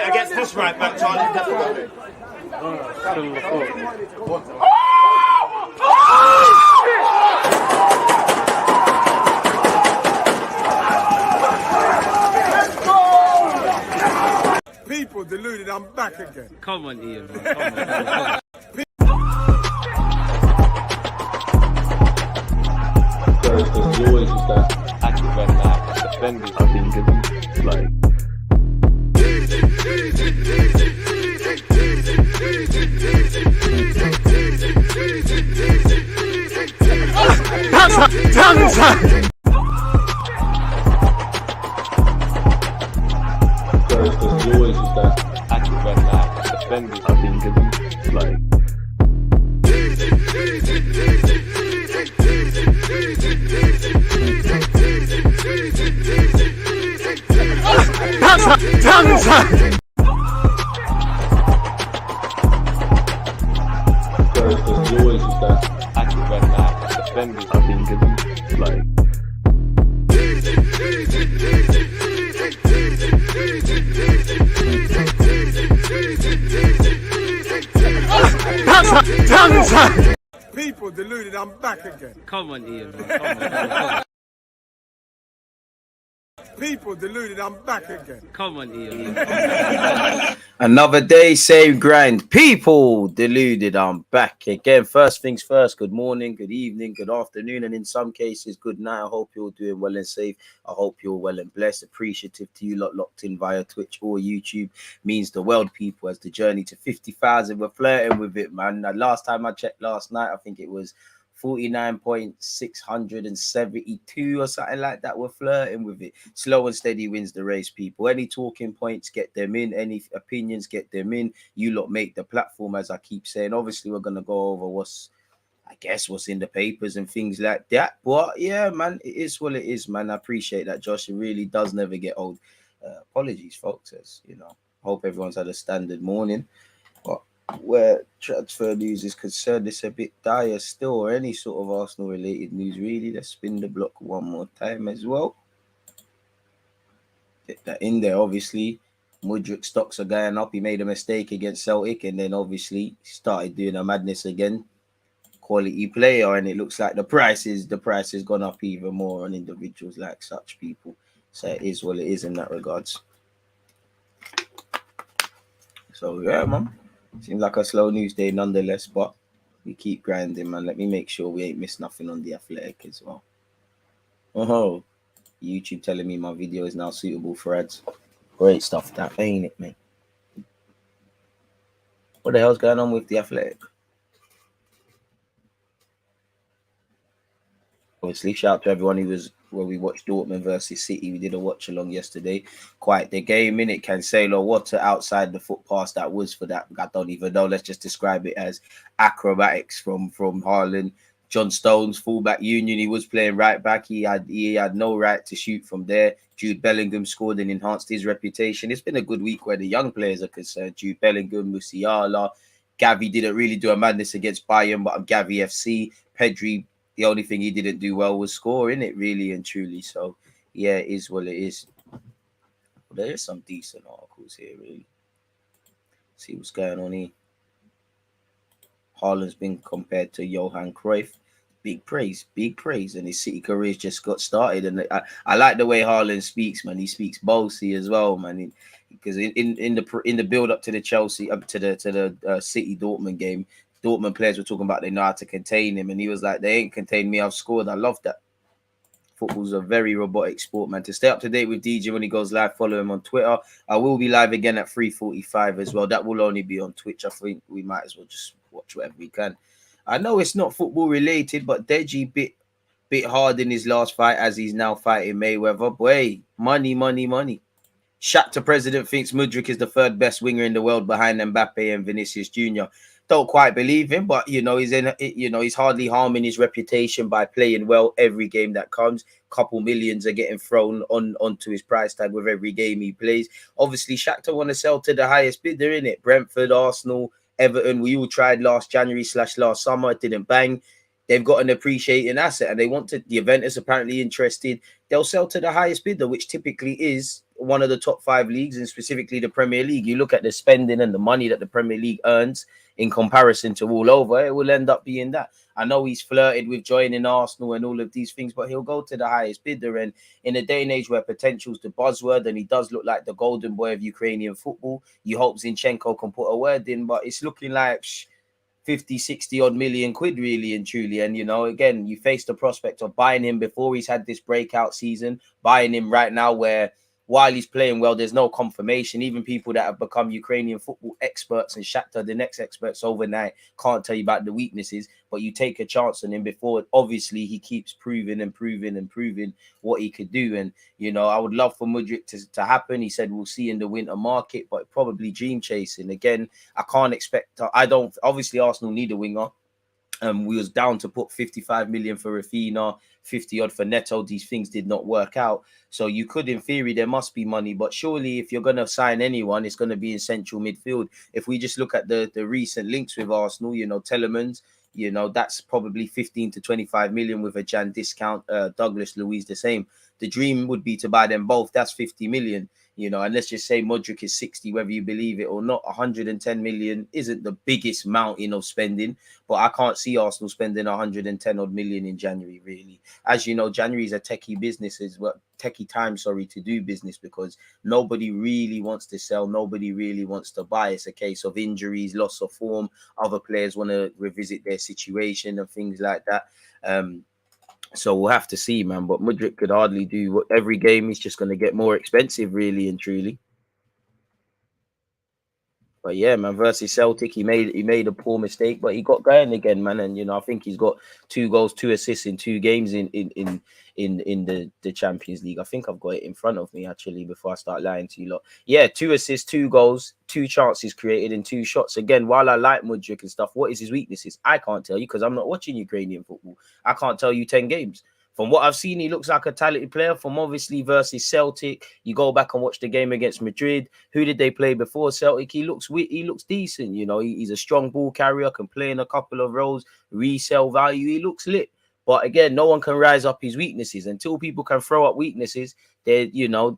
Against this right back, Charlie. People deluded, I'm back again. Come on, Ian, man. Come on. Because you always use that active when defending. I think it's like. Because you always use that active when defending. I think it's like. Because you always use that active when defending. I think it's like. People deluded, I'm back again. Come on, Ian, man. Come on. People deluded, I'm back again. Come on, Ian. Another day, same grind. People deluded, I'm back again. First things first, good morning, good evening, good afternoon, and in some cases, good night. I hope you're doing well and safe. I hope you're well and blessed. Appreciative to you lot locked in via Twitch or YouTube. Means the world, people, as the journey to 50,000. We're flirting with it, man. Last time I checked last night, I think it was 49.672 or something like that. We're flirting with it. Slow and steady wins the race, people. Any talking points, get them in. Any opinions, get them in. You lot make the platform, as I keep saying. Obviously, we're going to go over what's in the papers and things like that. But yeah, man, it is what it is, man. I appreciate that, Josh. It really does never get old. Apologies, folks, as you know. Hope everyone's had a standard morning. But where transfer news is concerned, it's a bit dire still, or any sort of Arsenal related news, really. Let's spin the block one more time as well. Get that in there, obviously. Mudruk stocks are going up. He made a mistake against Celtic and then obviously started doing a madness again. Quality player, and it looks like the price has gone up even more on individuals like such, people. So it is what it is in that regards. So yeah, man. Seems like a slow news day nonetheless, but we keep grinding, man. Let me make sure we ain't missed nothing on the Athletic as well. Oh, YouTube telling me my video is now suitable for ads. Great stuff, that ain't it, mate? What the hell's going on with the Athletic? Obviously, shout out to everyone who was where we watched Dortmund versus City. We did a watch along yesterday. Quite the game, innit? Cancelo, what outside the foot pass that was for that? I don't even know. Let's just describe it as acrobatics from Haaland. John Stones, fullback union. He was playing right back. He had no right to shoot from there. Jude Bellingham scored and enhanced his reputation. It's been a good week where the young players are concerned. Jude Bellingham, Musiala, Gavi didn't really do a madness against Bayern, but Gavi FC, Pedri. The only thing he didn't do well was score, innit, really and truly. So, yeah, it is what it is. Well, there is some decent articles here, really. See what's going on here. Haaland's been compared to Johan Cruyff. Big praise. And his City career's just got started. And I like the way Haaland speaks, man. He speaks bossy as well, man. Because in the build up to the Chelsea, up to the City Dortmund game, Dortmund players were talking about they know how to contain him, and he was like, they ain't contained me, I've scored. I love that. Football's a very robotic sport, man. To stay up to date with DJ when he goes live, follow him on Twitter. I will be live again at 3:45 as well. That will only be on Twitch. I think we might as well just watch whatever we can. I know it's not football related, but Deji bit hard in his last fight as he's now fighting Mayweather. Boy, money. Shakhtar president thinks Mudruk is the third best winger in the world behind Mbappe and Vinicius Jr. don't quite believe him, but he's hardly harming his reputation by playing well every game that comes. Couple millions are getting thrown onto his price tag with every game he plays. Obviously, Shakhtar want to sell to the highest bidder, in it. Brentford, Arsenal, Everton. We all tried last January/last summer. It didn't bang. They've got an appreciating asset, and they want to. The Juventus apparently interested. They'll sell to the highest bidder, which typically is one of the top 5 leagues, and specifically the Premier League. You look at the spending and the money that the Premier League earns in comparison to all over, it will end up being that. I know he's flirted with joining Arsenal and all of these things, but he'll go to the highest bidder. And in a day and age where potential's the buzzword, and he does look like the golden boy of Ukrainian football, you hope Zinchenko can put a word in, but it's looking like 50, 60 odd million quid, really and truly. And, again, you face the prospect of buying him before he's had this breakout season, buying him right now where while he's playing well, there's no confirmation. Even people that have become Ukrainian football experts and Shakhtar, the next experts overnight, can't tell you about the weaknesses, but you take a chance on him before. Obviously, he keeps proving what he could do. And, I would love for Mudruk to happen. He said we'll see in the winter market, but probably dream chasing. Again, I can't expect, obviously Arsenal need a winger. We was down to put 55 million for Rafinha, 50 odd for Neto. These things did not work out. So you could, in theory, there must be money. But surely if you're going to sign anyone, it's going to be in central midfield. If we just look at the recent links with Arsenal, Telemans, that's probably 15 to 25 million with a Jan discount. Douglas Luiz the same. The dream would be to buy them both. That's 50 million. And let's just say Mudruk is 60, whether you believe it or not. 110 million isn't the biggest mountain of spending, but I can't see Arsenal spending 110 odd million in January, really. As you know, January is a techie time, to do business, because nobody really wants to sell, nobody really wants to buy. It's a case of injuries, loss of form. Other players want to revisit their situation and things like that. So we'll have to see, man. But Mudruk could hardly do what every game. He's just going to get more expensive, really and truly. But yeah, man, versus Celtic, he made a poor mistake, but he got going again, man. And I think he's got 2 goals, 2 assists in 2 games in the Champions League. I think I've got it in front of me actually before I start lying to you lot. Yeah, 2 assists, 2 goals, 2 chances created in 2 shots. Again, while I like Mudruk and stuff, what is his weaknesses? I can't tell you because I'm not watching Ukrainian football. I can't tell you 10 games. From what I've seen, he looks like a talented player. From obviously versus Celtic, you go back and watch the game against Madrid. Who did they play before Celtic? He looks decent. He's a strong ball carrier, can play in a couple of roles, resale value. He looks lit. But again, no one can rise up his weaknesses. Until people can throw up weaknesses, they don't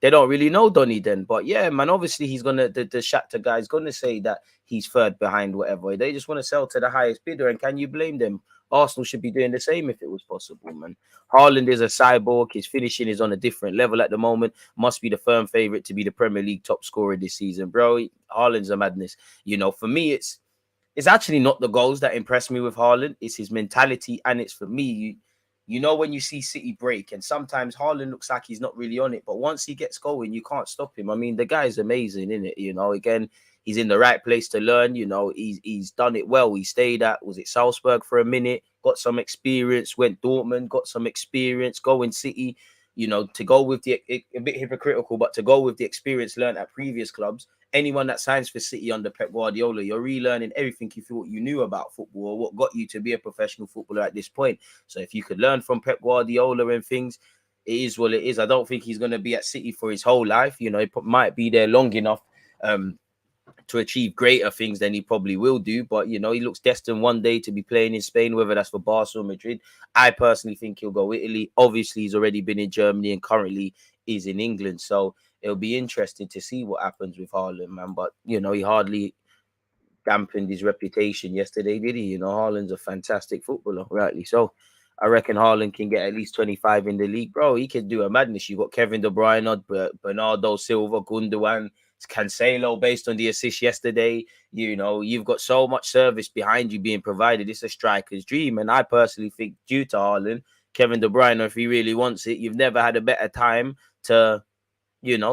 really know Donny then. But yeah, man, obviously the Shakhtar guy is gonna say that he's third behind whatever. They just want to sell to the highest bidder, and can you blame them? Arsenal should be doing the same if it was possible, man. Haaland is a cyborg. His finishing is on a different level at the moment. Must be the firm favourite to be the Premier League top scorer this season, bro. Haaland's a madness. For me, it's actually not the goals that impress me with Haaland. It's his mentality, and it's for me. When you see City break, and sometimes Haaland looks like he's not really on it, but once he gets going, you can't stop him. I mean, the guy is amazing, isn't it? Again, he's in the right place to learn. He's done it well. He stayed at, was it Salzburg for a minute, got some experience, went Dortmund, got some experience, going City, to go with a bit hypocritical, but to go with the experience learned at previous clubs. Anyone that signs for City under Pep Guardiola, you're relearning everything you thought you knew about football, or what got you to be a professional footballer at this point. So if you could learn from Pep Guardiola and things, it is what it is. I don't think he's going to be at City for his whole life. He might be there long enough to achieve greater things than he probably will do. But, he looks destined one day to be playing in Spain, whether that's for Barca or Madrid. I personally think he'll go Italy. Obviously, he's already been in Germany and currently is in England. So it'll be interesting to see what happens with Haaland, man. But, he hardly dampened his reputation yesterday, did he? Haaland's a fantastic footballer, rightly so. I reckon Haaland can get at least 25 in the league. Bro, he could do a madness. You've got Kevin De Bruyne, Bernardo Silva, Gundogan, Cancelo based on the assist yesterday. You've got so much service behind you being provided. It's a striker's dream. And I personally think due to Haaland, Kevin De Bruyne, if he really wants it, you've never had a better time to,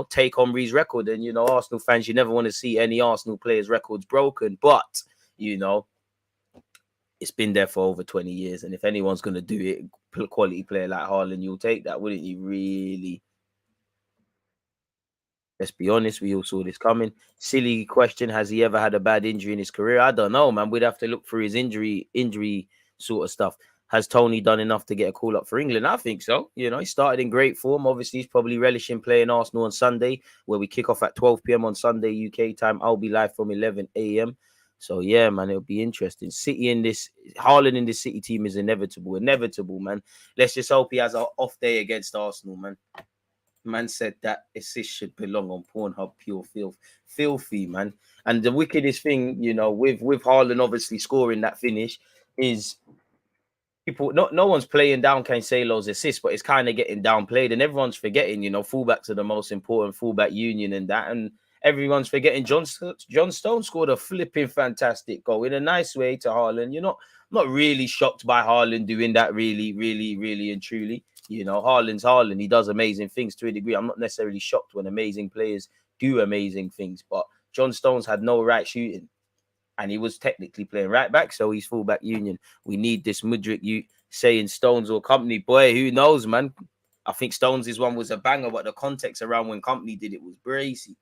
take Henry's record. And, Arsenal fans, you never want to see any Arsenal players' records broken. But, it's been there for over 20 years. And if anyone's going to do it, quality player like Haaland, you'll take that, wouldn't you? Really? Let's be honest, we all saw this coming. Silly question: has he ever had a bad injury in his career? I don't know, man. We'd have to look through his injury sort of stuff. Has Tony done enough to get a call up for England? I think so. You know, he started in great form. Obviously, he's probably relishing playing Arsenal on Sunday, where we kick off at 12 p.m. on Sunday UK time. I'll be live from 11 a.m. So yeah, man, it'll be interesting. Haaland in this City team is inevitable, man. Let's just hope he has an off day against Arsenal, man. Man said that assist should belong on Pornhub, pure filthy, man. And the wickedest thing, you know, with Haaland obviously scoring that finish is people. No one's playing down Cancelo's assist, but it's kind of getting downplayed, and everyone's forgetting. You know, fullbacks are the most important fullback union and that, and everyone's forgetting. John Stones scored a flipping fantastic goal in a nice way to Haaland. You're not really shocked by Haaland doing that, really and truly. You know, Haaland's Haaland. He does amazing things to a degree. I'm not necessarily shocked when amazing players do amazing things, but John Stones had no right shooting, and he was technically playing right back, so he's fullback union. We need this Mudruk, you saying Stones or Company. Boy, who knows, man? I think Stones' one was a banger, but the context around when Company did it was brazy.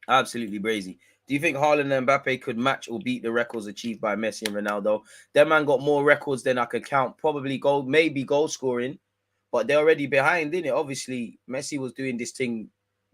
Absolutely brazy. Do you think Haaland and Mbappe could match or beat the records achieved by Messi and Ronaldo? That man got more records than I could count. Probably maybe goal scoring, but they're already behind, innit? Obviously, Messi was doing this thing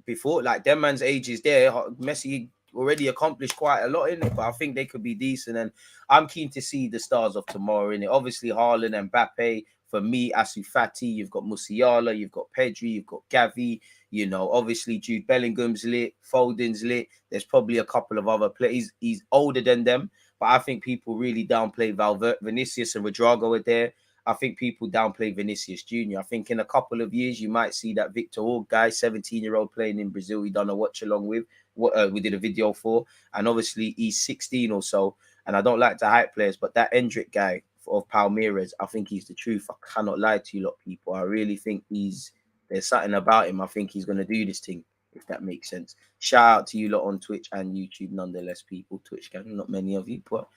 before. Like, them man's age is there. Messi already accomplished quite a lot in it, but I think they could be decent. And I'm keen to see the stars of tomorrow in it. Obviously, Haaland and Mbappe. For me, Ansu Fati, you've got Musiala, you've got Pedri, you've got Gavi. You know, obviously Jude Bellingham's lit, Foden's lit. There's probably a couple of other players. He's older than them, but I think people really downplay Vinicius and Rodrigo are there. I think people downplay Vinicius Jr. I think in a couple of years, you might see that Victor Org guy, 17-year-old playing in Brazil, he done a watch along with, what we did a video for. And obviously, he's 16 or so. And I don't like to hype players, but that Endrick guy of Palmeiras, I think he's the truth. I cannot lie to you lot, people. I really think there's something about him. I think he's going to do this thing, if that makes sense. Shout out to you lot on Twitch and YouTube, nonetheless, people. Twitch gang, not many of you, but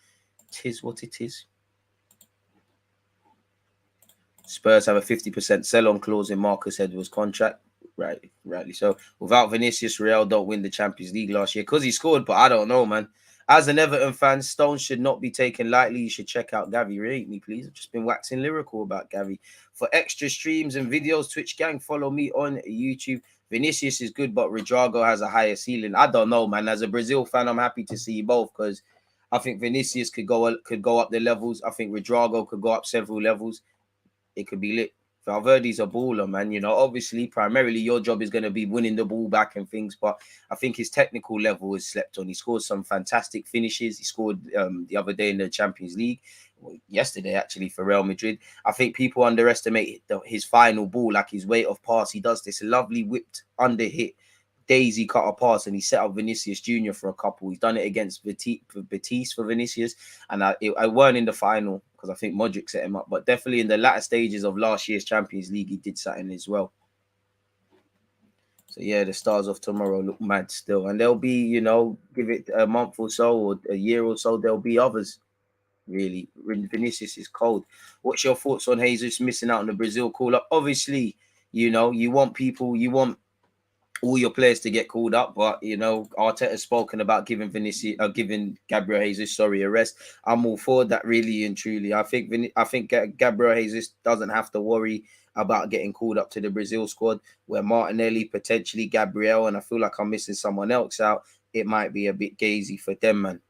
it is what it is. Spurs have a 50% sell-on clause in Marcus Edwards' contract. Rightly so. Without Vinicius, Real don't win the Champions League last year because he scored, but I don't know, man. As an Everton fan, Stones should not be taken lightly. You should check out Gavi. Rate me, please. I've just been waxing lyrical about Gavi. For extra streams and videos, Twitch gang, follow me on YouTube. Vinicius is good, but Rodrigo has a higher ceiling. I don't know, man. As a Brazil fan, I'm happy to see both because I think Vinicius could go up the levels. I think Rodrigo could go up several levels. It could be lit. Valverde's a baller, man. You know, obviously, primarily your job is going to be winning the ball back and things, but I think his technical level is slept on. He scored some fantastic finishes. He scored the other day in the Champions League, yesterday actually, for Real Madrid. I think people underestimate his final ball, like his weight of pass. He does this lovely whipped under hit daisy cutter pass, and he set up Vinicius Jr. for a couple. He's done it against Betis for Vinicius, and I weren't in the final because I think Mudruk set him up, but definitely in the latter stages of last year's Champions League, he did something as well. So yeah, the stars of tomorrow look mad still, and there'll be, you know, give it a month or so or a year or so, there'll be others. Really, Vinicius is cold. What's your thoughts on Jesus missing out on the Brazil call-up? Obviously, you know, you want all your players to get called up, but you know, Arteta's spoken about giving Gabriel Jesus, a rest. I'm all for that, really and truly. I think Gabriel Jesus doesn't have to worry about getting called up to the Brazil squad, where Martinelli, potentially Gabriel, and I feel like I'm missing someone else out. It might be a bit gazy for them, man.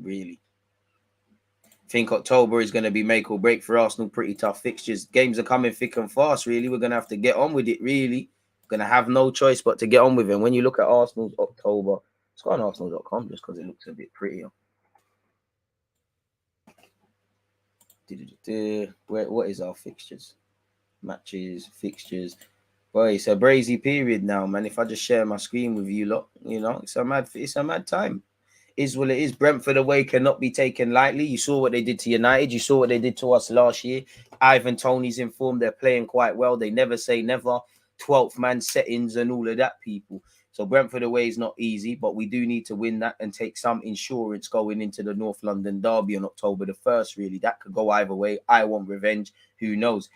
Really. I think October is going to be make or break for Arsenal. Pretty tough fixtures. Games are coming thick and fast, really. We're going to have to get on with it, really. Going to have no choice but to get on with it. When you look at Arsenal's October, it's on Arsenal.com just because it looks a bit prettier. What is our fixtures? Matches, fixtures. Boy, it's a brazy period now, man. If I just share my screen with you lot, you know, it's a mad time. Is what it is. Brentford away cannot be taken lightly. You saw what they did to United. You saw what they did to us last year. Ivan Toney's informed they're playing quite well. They never say never. 12th man settings and all of that, people. So Brentford away is not easy, but we do need to win that and take some insurance going into the North London derby on October the 1st, really. That could go either way. I want revenge. Who knows?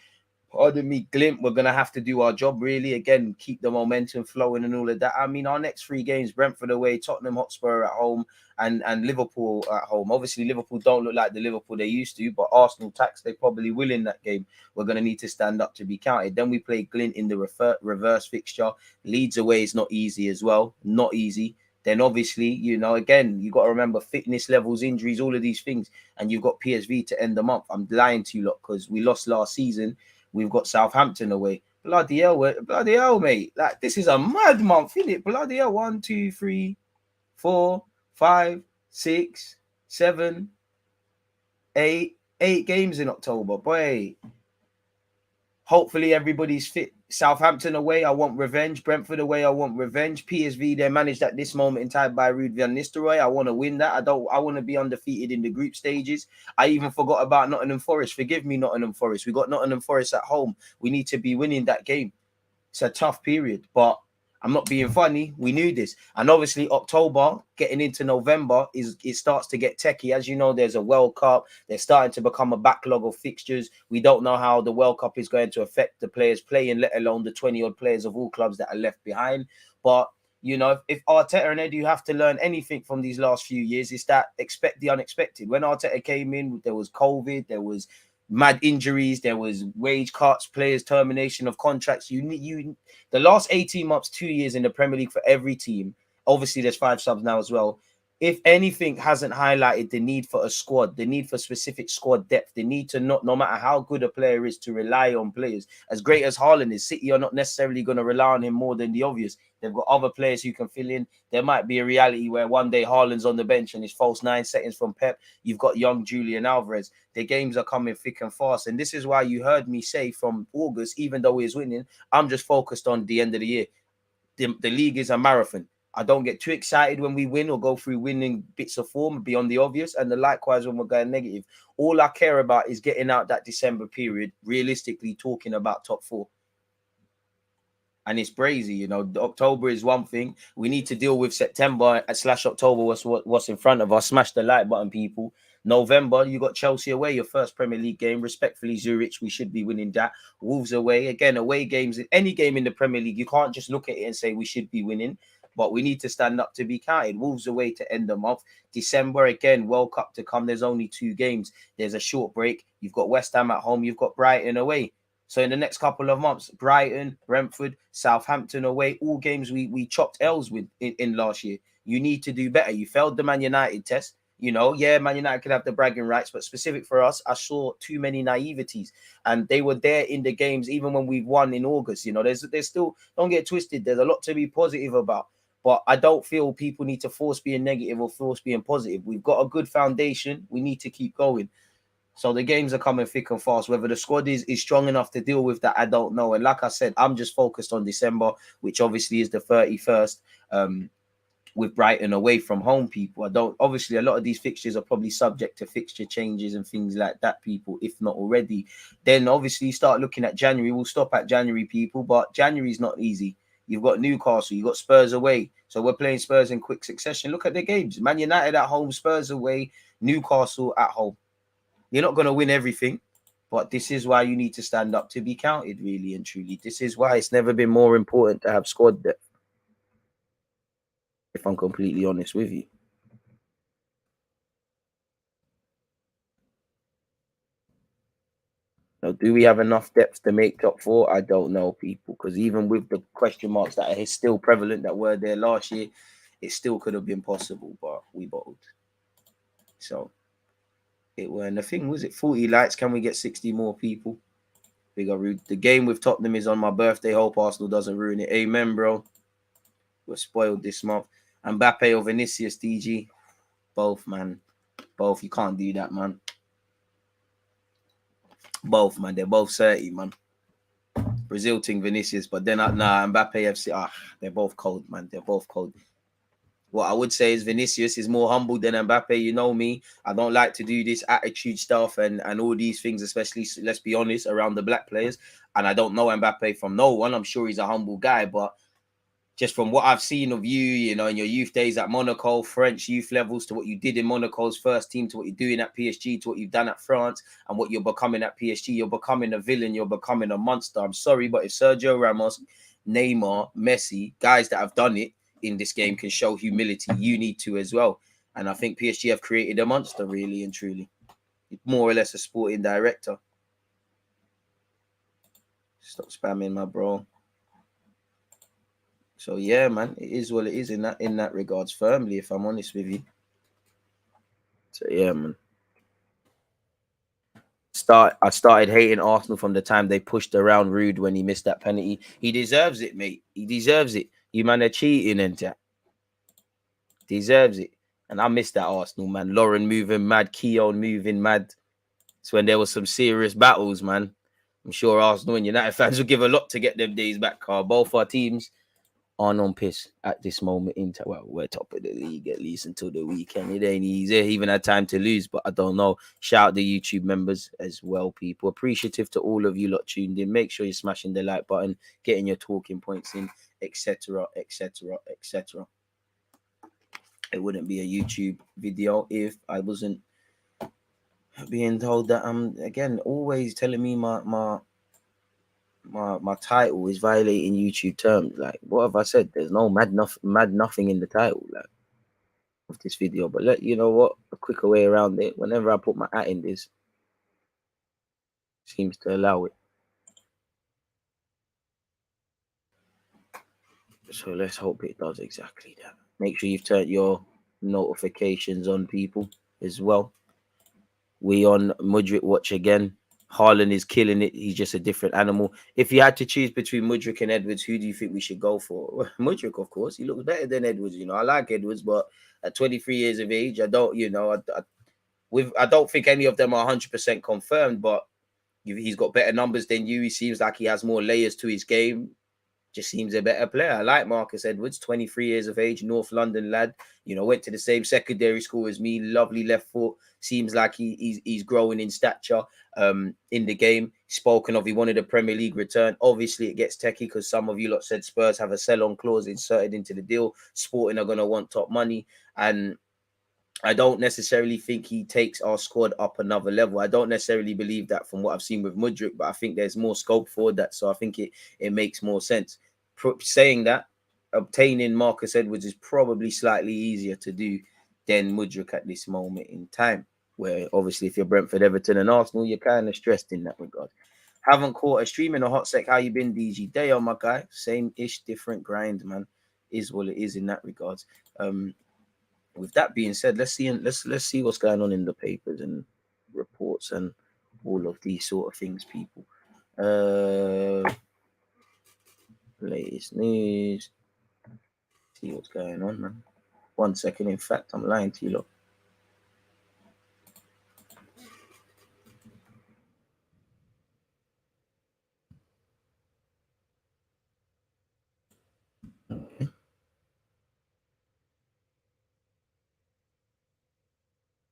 pardon me, glint. We're gonna have to do our job really again, keep the momentum flowing and all of that. I mean, our next 3 games: Brentford away, Tottenham Hotspur at home, and Liverpool at home. Obviously, Liverpool don't look like the Liverpool they used to, but Arsenal tax they probably will in that game. We're gonna need to stand up to be counted. Then we play Glint in the reverse fixture. Leeds away is not easy as well, not easy. Then obviously, you know, again, you got to remember fitness levels, injuries, all of these things, and you've got PSV to end the month. I'm lying to you lot because we lost last season. We've got Southampton away. Bloody hell, mate. Like, this is a mad month, isn't it? Bloody hell. 1, 2, 3, 4, 5, 6, 7, 8. 8 games in October. Boy. Hopefully everybody's fit. Southampton away, I want revenge. Brentford away, I want revenge. PSV, they're managed at this moment in time by Ruud van Nistelrooy. I want to win that. I want to be undefeated in the group stages. I even forgot about Nottingham Forest. Forgive me, Nottingham Forest. We got Nottingham Forest at home. We need to be winning that game. It's a tough period, but I'm not being funny. We knew this. And obviously October, getting into November, it starts to get techie. As you know, there's a World Cup. There's starting to become a backlog of fixtures. We don't know how the World Cup is going to affect the players playing, let alone the 20-odd players of all clubs that are left behind. But, you know, if Arteta and Edu have to learn anything from these last few years, it's that expect the unexpected. When Arteta came in, there was COVID, there was mad injuries, there was wage cuts, players termination of contracts. The last 18 months, 2 years in the Premier League for every team. Obviously, there's 5 subs now as well. If anything hasn't highlighted the need for a squad, the need for specific squad depth, the need to not, no matter how good a player is, to rely on players. As great as Haaland is, City are not necessarily going to rely on him more than the obvious. They've got other players who can fill in. There might be a reality where one day Haaland's on the bench and it's false 9 seconds from Pep. You've got young Julian Alvarez. The games are coming thick and fast. And this is why you heard me say from August, even though he's winning, I'm just focused on the end of the year. The league is a marathon. I don't get too excited when we win or go through winning bits of form beyond the obvious. And likewise when we're going negative. All I care about is getting out that December period, realistically talking about top 4. And it's crazy, you know. October is one thing. We need to deal with September / October. What's in front of us? Smash the like button, people. November, you got Chelsea away, your first Premier League game. Respectfully, Zurich, we should be winning that. Wolves away. Again, away games. Any game in the Premier League, you can't just look at it and say we should be winning. But we need to stand up to be counted. Wolves away to end the month. December, again, World Cup to come. There's only 2 games. There's a short break. You've got West Ham at home. You've got Brighton away. So in the next couple of months, Brighton, Brentford, Southampton away, all games we chopped L's with in last year. You need to do better. You failed the Man United test. You know, yeah, Man United could have the bragging rights, but specific for us, I saw too many naiveties. And they were there in the games, even when we've won in August. You know, there's still, don't get twisted, there's a lot to be positive about. But I don't feel people need to force being negative or force being positive. We've got a good foundation. We need to keep going. So the games are coming thick and fast. Whether the squad is strong enough to deal with that, I don't know. And like I said, I'm just focused on December, which obviously is the 31st, with Brighton away from home, people. Obviously, a lot of these fixtures are probably subject to fixture changes and things like that, people, if not already. Then obviously start looking at January. We'll stop at January, people, but January is not easy. You've got Newcastle, you've got Spurs away. So we're playing Spurs in quick succession. Look at the games. Man United at home, Spurs away, Newcastle at home. You're not going to win everything, but this is why you need to stand up to be counted, really and truly. This is why it's never been more important to have squad depth, if I'm completely honest with you. Now, do we have enough depth to make top 4? I don't know, people, because even with the question marks that are still prevalent that were there last year, it still could have been possible, but we bottled. So it were, and the thing was, it 40 likes. Can we get 60 more people? Big up, Rude. The game with Tottenham is on my birthday. Hope Arsenal doesn't ruin it. Amen, bro. We're spoiled this month. Mbappe or Vinicius, DG? Both, man. Both. You can't do that, man. Both, man. They're both 30, man. Brazil thing, Vinicius, but then Mbappe FC. They're both cold, man. They're both cold. What I would say is Vinicius is more humble than Mbappe. You know me. I don't like to do this attitude stuff and all these things, especially, let's be honest, around the black players. And I don't know Mbappe from no one. I'm sure he's a humble guy, but just from what I've seen of you, you know, in your youth days at Monaco, French youth levels, to what you did in Monaco's first team, to what you're doing at PSG, to what you've done at France, and what you're becoming at PSG, you're becoming a villain, you're becoming a monster. I'm sorry, but if Sergio Ramos, Neymar, Messi, guys that have done it in this game can show humility, you need to as well. And I think PSG have created a monster, really and truly. More or less a sporting director. Stop spamming, my bro. So yeah, man, it is what it is in that regards, firmly, if I'm honest with you. So yeah, man. I started hating Arsenal from the time they pushed around Rude when he missed that penalty. He deserves it, mate. He deserves it. You man are cheating and that. Deserves it. And I missed that Arsenal, man. Lauren moving mad, Keown moving mad. It's when there was some serious battles, man. I'm sure Arsenal and United fans will give a lot to get them days back, Carl. Both our teams aren't on piss at this moment in time. Well, we're top of the league at least until the weekend. It ain't easy. Even had time to lose, but I don't know. Shout out the YouTube members as well, people. Appreciative to all of you lot tuned in. Make sure you're smashing the like button, getting your talking points in, etc., etc., etc. It wouldn't be a YouTube video if I wasn't being told that I'm again always telling me my title is violating YouTube terms. Like, what have I said? There's no mad nothing in the title, like, of this video. But you know what? A quicker way around it. Whenever I put my at in this, seems to allow it. So let's hope it does exactly that. Make sure you've turned your notifications on, people, as well. We on Mudruk watch again. Haaland is killing it. He's just a different animal. If you had to choose between Mudruk and Edwards, who do you think we should go for? Well, Mudruk, of course. He looks better than Edwards. You know, I like Edwards, but at 23 years of age, I don't, you know, I don't think any of them are 100% confirmed, but he's got better numbers than you. He seems like he has more layers to his game. Just seems a better player. I like Marcus Edwards, 23 years of age, North London lad. You know, went to the same secondary school as me. Lovely left foot. Seems like he's growing in stature in the game. Spoken of, he wanted a Premier League return. Obviously, it gets techie because some of you lot said Spurs have a sell-on clause inserted into the deal. Sporting are going to want top money. And I don't necessarily think he takes our squad up another level. I don't necessarily believe that from what I've seen with Mudruk, but I think there's more scope for that. So I think it makes more sense. Saying that, obtaining Marcus Edwards is probably slightly easier to do than Mudruk at this moment in time, where obviously if you're Brentford, Everton and Arsenal, you're kind of stressed in that regard. Haven't caught a stream in a hot sec. How you been, DG? Day on, my guy. Same-ish, different grind, man. Is what it is in that regards. With that being said, let's see what's going on in the papers and reports and all of these sort of things, people. Latest news. See what's going on, man. 1 second. In fact, I'm lying to you lot.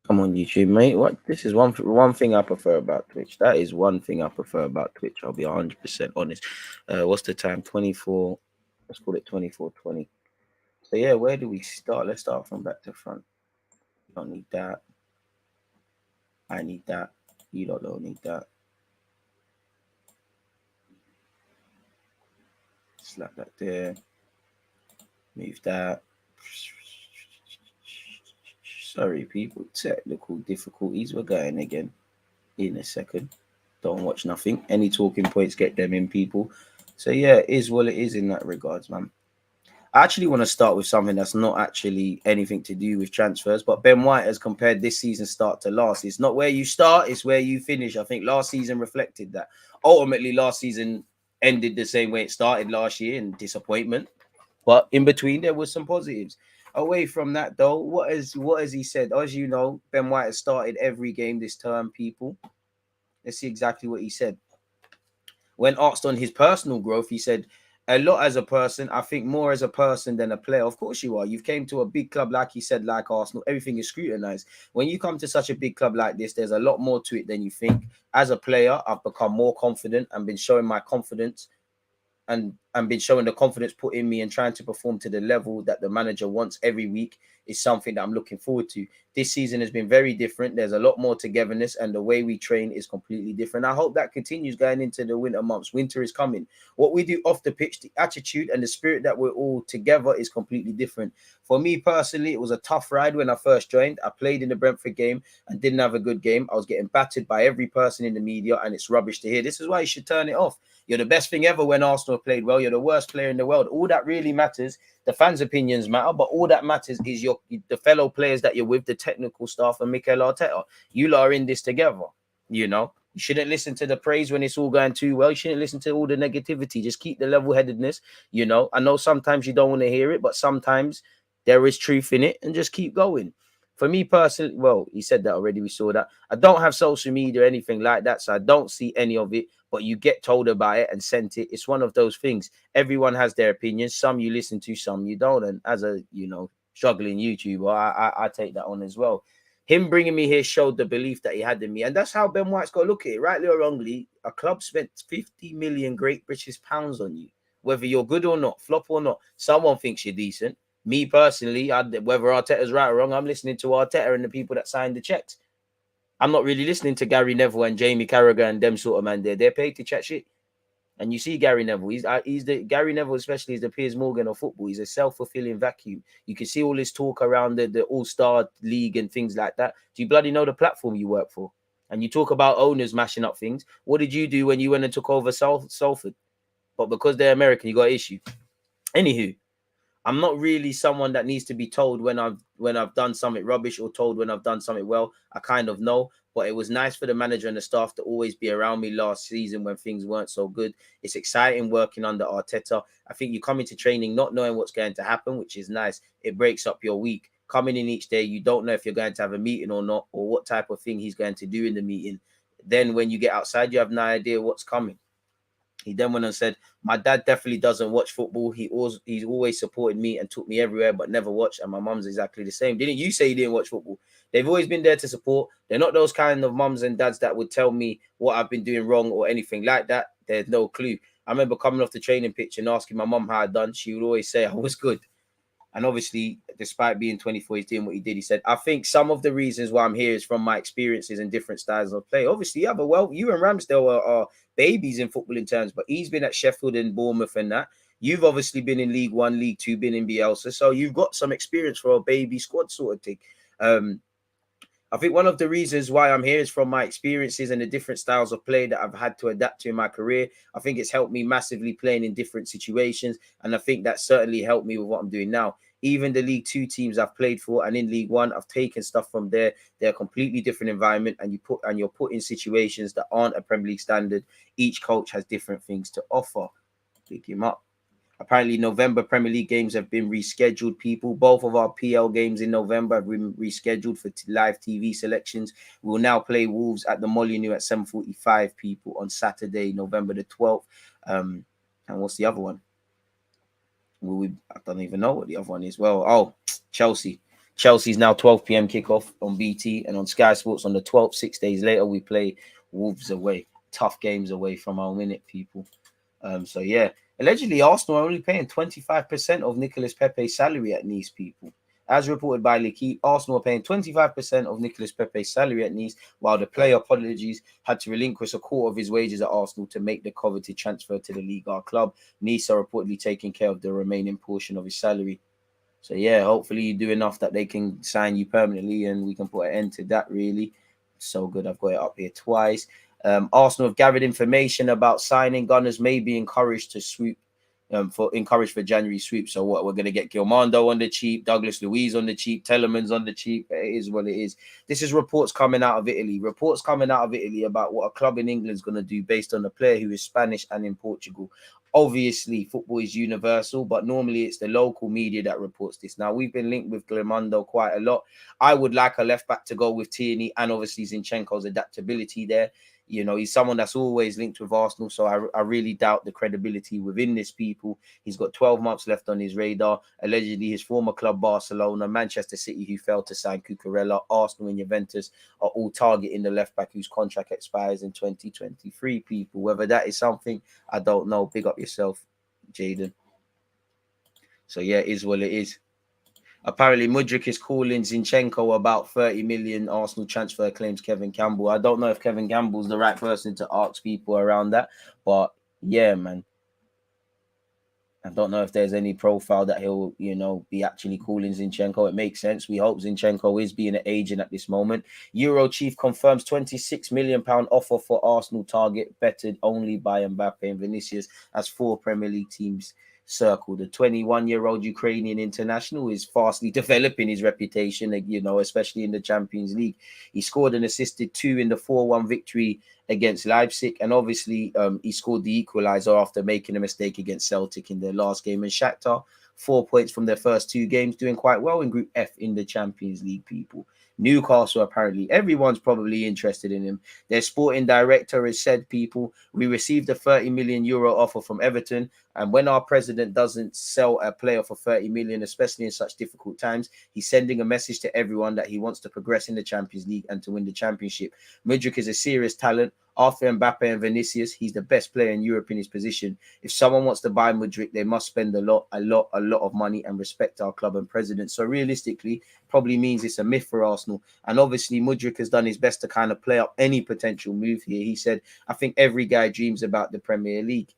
Come on, YouTube, mate. What? This is one thing I prefer about Twitch. That is one thing I prefer about Twitch. I'll be 100% honest. What's the time? 24. Let's call it 24:20. So yeah, where do we start? Let's start from back to front. You don't need that. I need that. You don't need that. Slap that there. Move that. Sorry, people. Technical difficulties. We're going again in a second. Don't watch nothing. Any talking points, get them in, people. So yeah, it is what it is in that regards, man. I actually want to start with something that's not actually anything to do with transfers, but Ben White has compared this season start to last. It's not where you start, it's where you finish. I think last season reflected that. Ultimately, last season ended the same way it started last year in disappointment. But in between, there was some positives. Away from that, though, what has he said? As you know, Ben White has started every game this term, people. Let's see exactly what he said. When asked on his personal growth, he said, a lot as a person. I think more as a person than a player. Of course you are. You've came to a big club, like he said, like Arsenal. Everything is scrutinized. When you come to such a big club like this, there's a lot more to it than you think. As a player, I've become more confident and been showing my confidence and been showing the confidence put in me and trying to perform to the level that the manager wants every week is something that I'm looking forward to. This season has been very different. There's a lot more togetherness, and the way we train is completely different. I hope that continues going into the winter months. Winter is coming. What we do off the pitch, the attitude and the spirit that we're all together is completely different. For me personally, it was a tough ride when I first joined. I played in the Brentford game and didn't have a good game. I was getting battered by every person in the media, and it's rubbish to hear. This is why you should turn it off. You're the best thing ever when Arsenal played well. You're the worst player in the world. All that really matters, the fans' opinions matter, but all that matters is the fellow players that you're with, the technical staff, and Mikel Arteta. You lot are in this together, you know. You shouldn't listen to the praise when it's all going too well. You shouldn't listen to all the negativity. Just keep the level-headedness, you know. I know sometimes you don't want to hear it, but sometimes there is truth in it, and just keep going. For me personally, well, he said that already. We saw that. I don't have social media or anything like that, so I don't see any of it. But you get told about it and sent it. It's one of those things. Everyone has their opinions. Some you listen to, some you don't. And as a, you know, struggling YouTuber, I take that on as well. Him bringing me here showed the belief that he had in me. And that's how Ben White's got to look at it. Rightly or wrongly, a club spent 50 million Great British pounds on you. Whether you're good or not, flop or not, someone thinks you're decent. Me personally, whether Arteta's right or wrong, I'm listening to Arteta and the people that signed the checks. I'm not really listening to Gary Neville and Jamie Carragher and them sort of man there. They're paid to chat shit. And you see Gary Neville. He's the Gary Neville, especially, is the Piers Morgan of football. He's a self-fulfilling vacuum. You can see all this talk around the All-Star League and things like that. Do you bloody know the platform you work for? And you talk about owners mashing up things. What did you do when you went and took over Salford? But because they're American, you got issues. Anywho, I'm not really someone that needs to be told when I've done something rubbish or told when I've done something well. I kind of know, but it was nice for the manager and the staff to always be around me last season when things weren't so good. It's exciting working under Arteta. I think you come into training not knowing what's going to happen, which is nice. It breaks up your week. Coming in each day, you don't know if you're going to have a meeting or not, or what type of thing he's going to do in the meeting. Then when you get outside, you have no idea what's coming. He then went and said, my dad definitely doesn't watch football. He's always supported me and took me everywhere, but never watched. And my mum's exactly the same. Didn't you say you didn't watch football? They've always been there to support. They're not those kind of mums and dads that would tell me what I've been doing wrong or anything like that. There's no clue. I remember coming off the training pitch and asking my mum how I'd done. She would always say I was good. And obviously, despite being 24, he's doing what he did. He said, I think some of the reasons why I'm here is from my experiences and different styles of play. Obviously, you and Ramsdale are babies in footballing terms, but he's been at Sheffield and Bournemouth and that. You've obviously been in League One, League Two, been in Bielsa. So you've got some experience for a baby squad sort of thing. I think one of the reasons why I'm here is from my experiences and the different styles of play that I've had to adapt to in my career. I think it's helped me massively playing in different situations. And I think that certainly helped me with what I'm doing now. Even the League Two teams I've played for and in League One, I've taken stuff from there. They're a completely different environment, and you're put in situations that aren't a Premier League standard. Each coach has different things to offer. Pick him up. Apparently, November Premier League games have been rescheduled, people. Both of our PL games in November have been rescheduled for live TV selections. We will now play Wolves at the Molineux at 7:45, people, on Saturday, November the 12th. And what's the other one? I don't even know what the other one is. Well, Chelsea. Chelsea's now 12 p.m. kickoff on BT and on Sky Sports on the 12th. 6 days later, we play Wolves away. Tough games away from our minute, people. So, yeah. Allegedly, Arsenal are only paying 25% of Nicolas Pepe's salary at Nice, people. As reported by L'Equipe, Arsenal are paying 25% of Nicolas Pepe's salary at Nice, while the player, apologies, had to relinquish a quarter of his wages at Arsenal to make the coveted transfer to the Liga club. Nice are reportedly taking care of the remaining portion of his salary. So, yeah, hopefully you do enough that they can sign you permanently and we can put an end to that, really. So good, I've got it up here twice. Arsenal have gathered information about signing. Gunners may be encouraged to swoop for January sweep. So what, we're going to get Grimaldo on the cheap, Douglas Luiz on the cheap, Telemans on the cheap. It is what it is. This is reports coming out of Italy. Reports coming out of Italy about what a club in England is going to do based on a player who is Spanish and in Portugal. Obviously, football is universal, but normally it's the local media that reports this. Now, we've been linked with Grimaldo quite a lot. I would like a left back to go with Tierney and obviously Zinchenko's adaptability there. You know, he's someone that's always linked with Arsenal, so I really doubt the credibility within this, people. He's got 12 months left on his radar. Allegedly, his former club, Barcelona, Manchester City, who failed to sign Cucurella, Arsenal and Juventus are all targeting the left-back whose contract expires in 2023, people. Whether that is something, I don't know. Big up yourself. Jaden. So yeah, it is what it is. Apparently, Mudruk is calling Zinchenko about 30 million Arsenal transfer claims Kevin Campbell. I don't know if Kevin Campbell's the right person to ask people around that, but yeah, man. I don't know if there's any profile that he'll, be actually calling Zinchenko. It makes sense. We hope Zinchenko is being an agent at this moment. Euro chief confirms £26 million offer for Arsenal target, betted only by Mbappe and Vinicius as 4 Premier League teams circle. The 21-year-old Ukrainian international is fastly developing his reputation, especially in the Champions League. He scored and assisted 2 in the 4-1 victory against Leipzig, and obviously he scored the equaliser after making a mistake against Celtic in their last game. And Shakhtar, 4 points from their first 2 games, doing quite well in Group F in the Champions League, people. Newcastle, apparently everyone's probably interested in him. Their sporting director has said, people, we received a €30 million offer from Everton, and when our president doesn't sell a player for 30 million, especially in such difficult times, he's sending a message to everyone that he wants to progress in the Champions League and to win the championship. Mudruk is a serious talent. After Mbappe and Vinicius, he's the best player in Europe in his position. If someone wants to buy Mudruk, they must spend a lot of money and respect our club and president. So realistically, probably means it's a myth for Arsenal. And obviously, Mudruk has done his best to kind of play up any potential move here. He said, I think every guy dreams about the Premier League.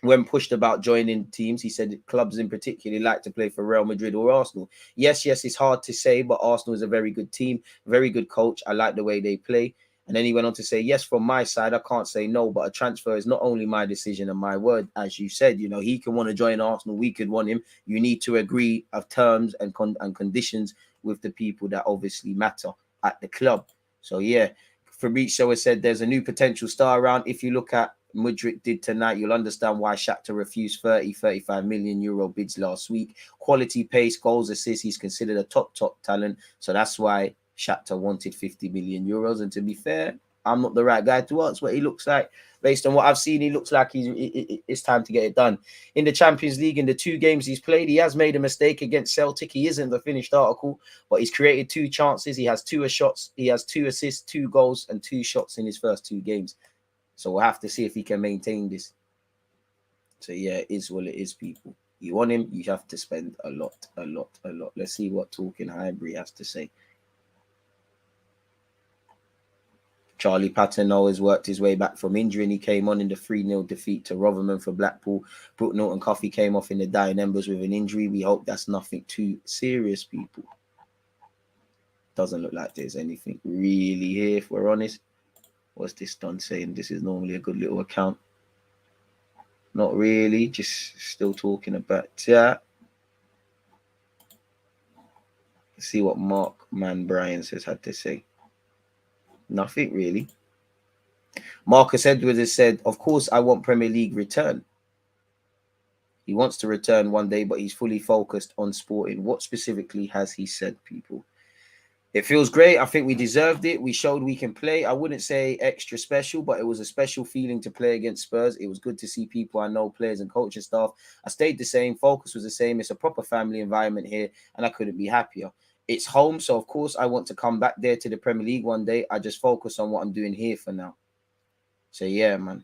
When pushed about joining teams, he said clubs in particular like to play for Real Madrid or Arsenal. Yes, it's hard to say, but Arsenal is a very good team, very good coach. I like the way they play. And then he went on to say, yes, from my side, I can't say no, but a transfer is not only my decision and my word. As you said, he can want to join Arsenal. We could want him. You need to agree of terms and conditions with the people that obviously matter at the club. So, yeah, Fabrizio has said there's a new potential star around. If you look at Mudruk did tonight, you'll understand why Shakhtar refused 35 million euro bids last week. Quality, pace, goals, assists. He's considered a top talent. So that's why Shakhtar wanted 50 million euros. And to be fair, I'm not the right guy to ask what he looks like. Based on what I've seen, he looks like it's time to get it done. In the Champions League, in the 2 games he's played, he has made a mistake against Celtic. He isn't the finished article, but he's created 2 chances. He has 2 shots. He has 2 assists, 2 goals, and 2 shots in his first 2 games. So we'll have to see if he can maintain this. So yeah, it is what it is, people. You want him, you have to spend a lot. Let's see what Talking Highbury has to say. Charlie Patton has worked his way back from injury, and he came on in the 3-0 defeat to Rotherham for Blackpool. Brooke Norton-Coffey came off in the dying embers with an injury. We hope that's nothing too serious, people. Doesn't look like there's anything really here, if we're honest. What's this done saying? This is normally a good little account. Not really, just still talking about that. Let's see what Mark Bryan says had to say. Nothing really. Marcus Edwards has said, of course, I want Premier League return. He wants to return one day, but he's fully focused on sporting. What specifically has he said, people? It feels great. I think we deserved it. We showed we can play. I wouldn't say extra special, but it was a special feeling to play against Spurs. It was good to see people I know, players and coaching staff. I stayed the same. Focus was the same. It's a proper family environment here, and I couldn't be happier. It's home, so of course I want to come back there to the Premier League one day. I just focus on what I'm doing here for now. So yeah, man.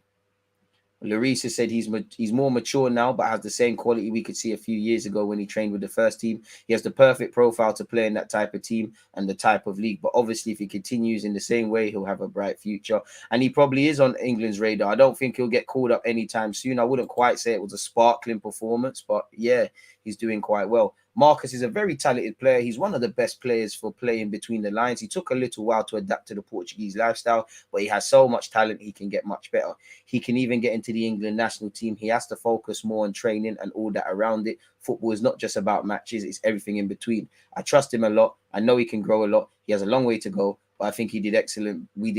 Larissa said he's more mature now, but has the same quality we could see a few years ago when he trained with the first team. He has the perfect profile to play in that type of team and the type of league. But obviously, if he continues in the same way, he'll have a bright future. And he probably is on England's radar. I don't think he'll get called up anytime soon. I wouldn't quite say it was a sparkling performance, but yeah, he's doing quite well. Marcus is a very talented player. He's one of the best players for playing between the lines. He took a little while to adapt to the Portuguese lifestyle, but he has so much talent, he can get much better. He can even get into the England national team. He has to focus more on training and all that around it. Football is not just about matches, it's everything in between. I trust him a lot. I know he can grow a lot. He has a long way to go, but I think we did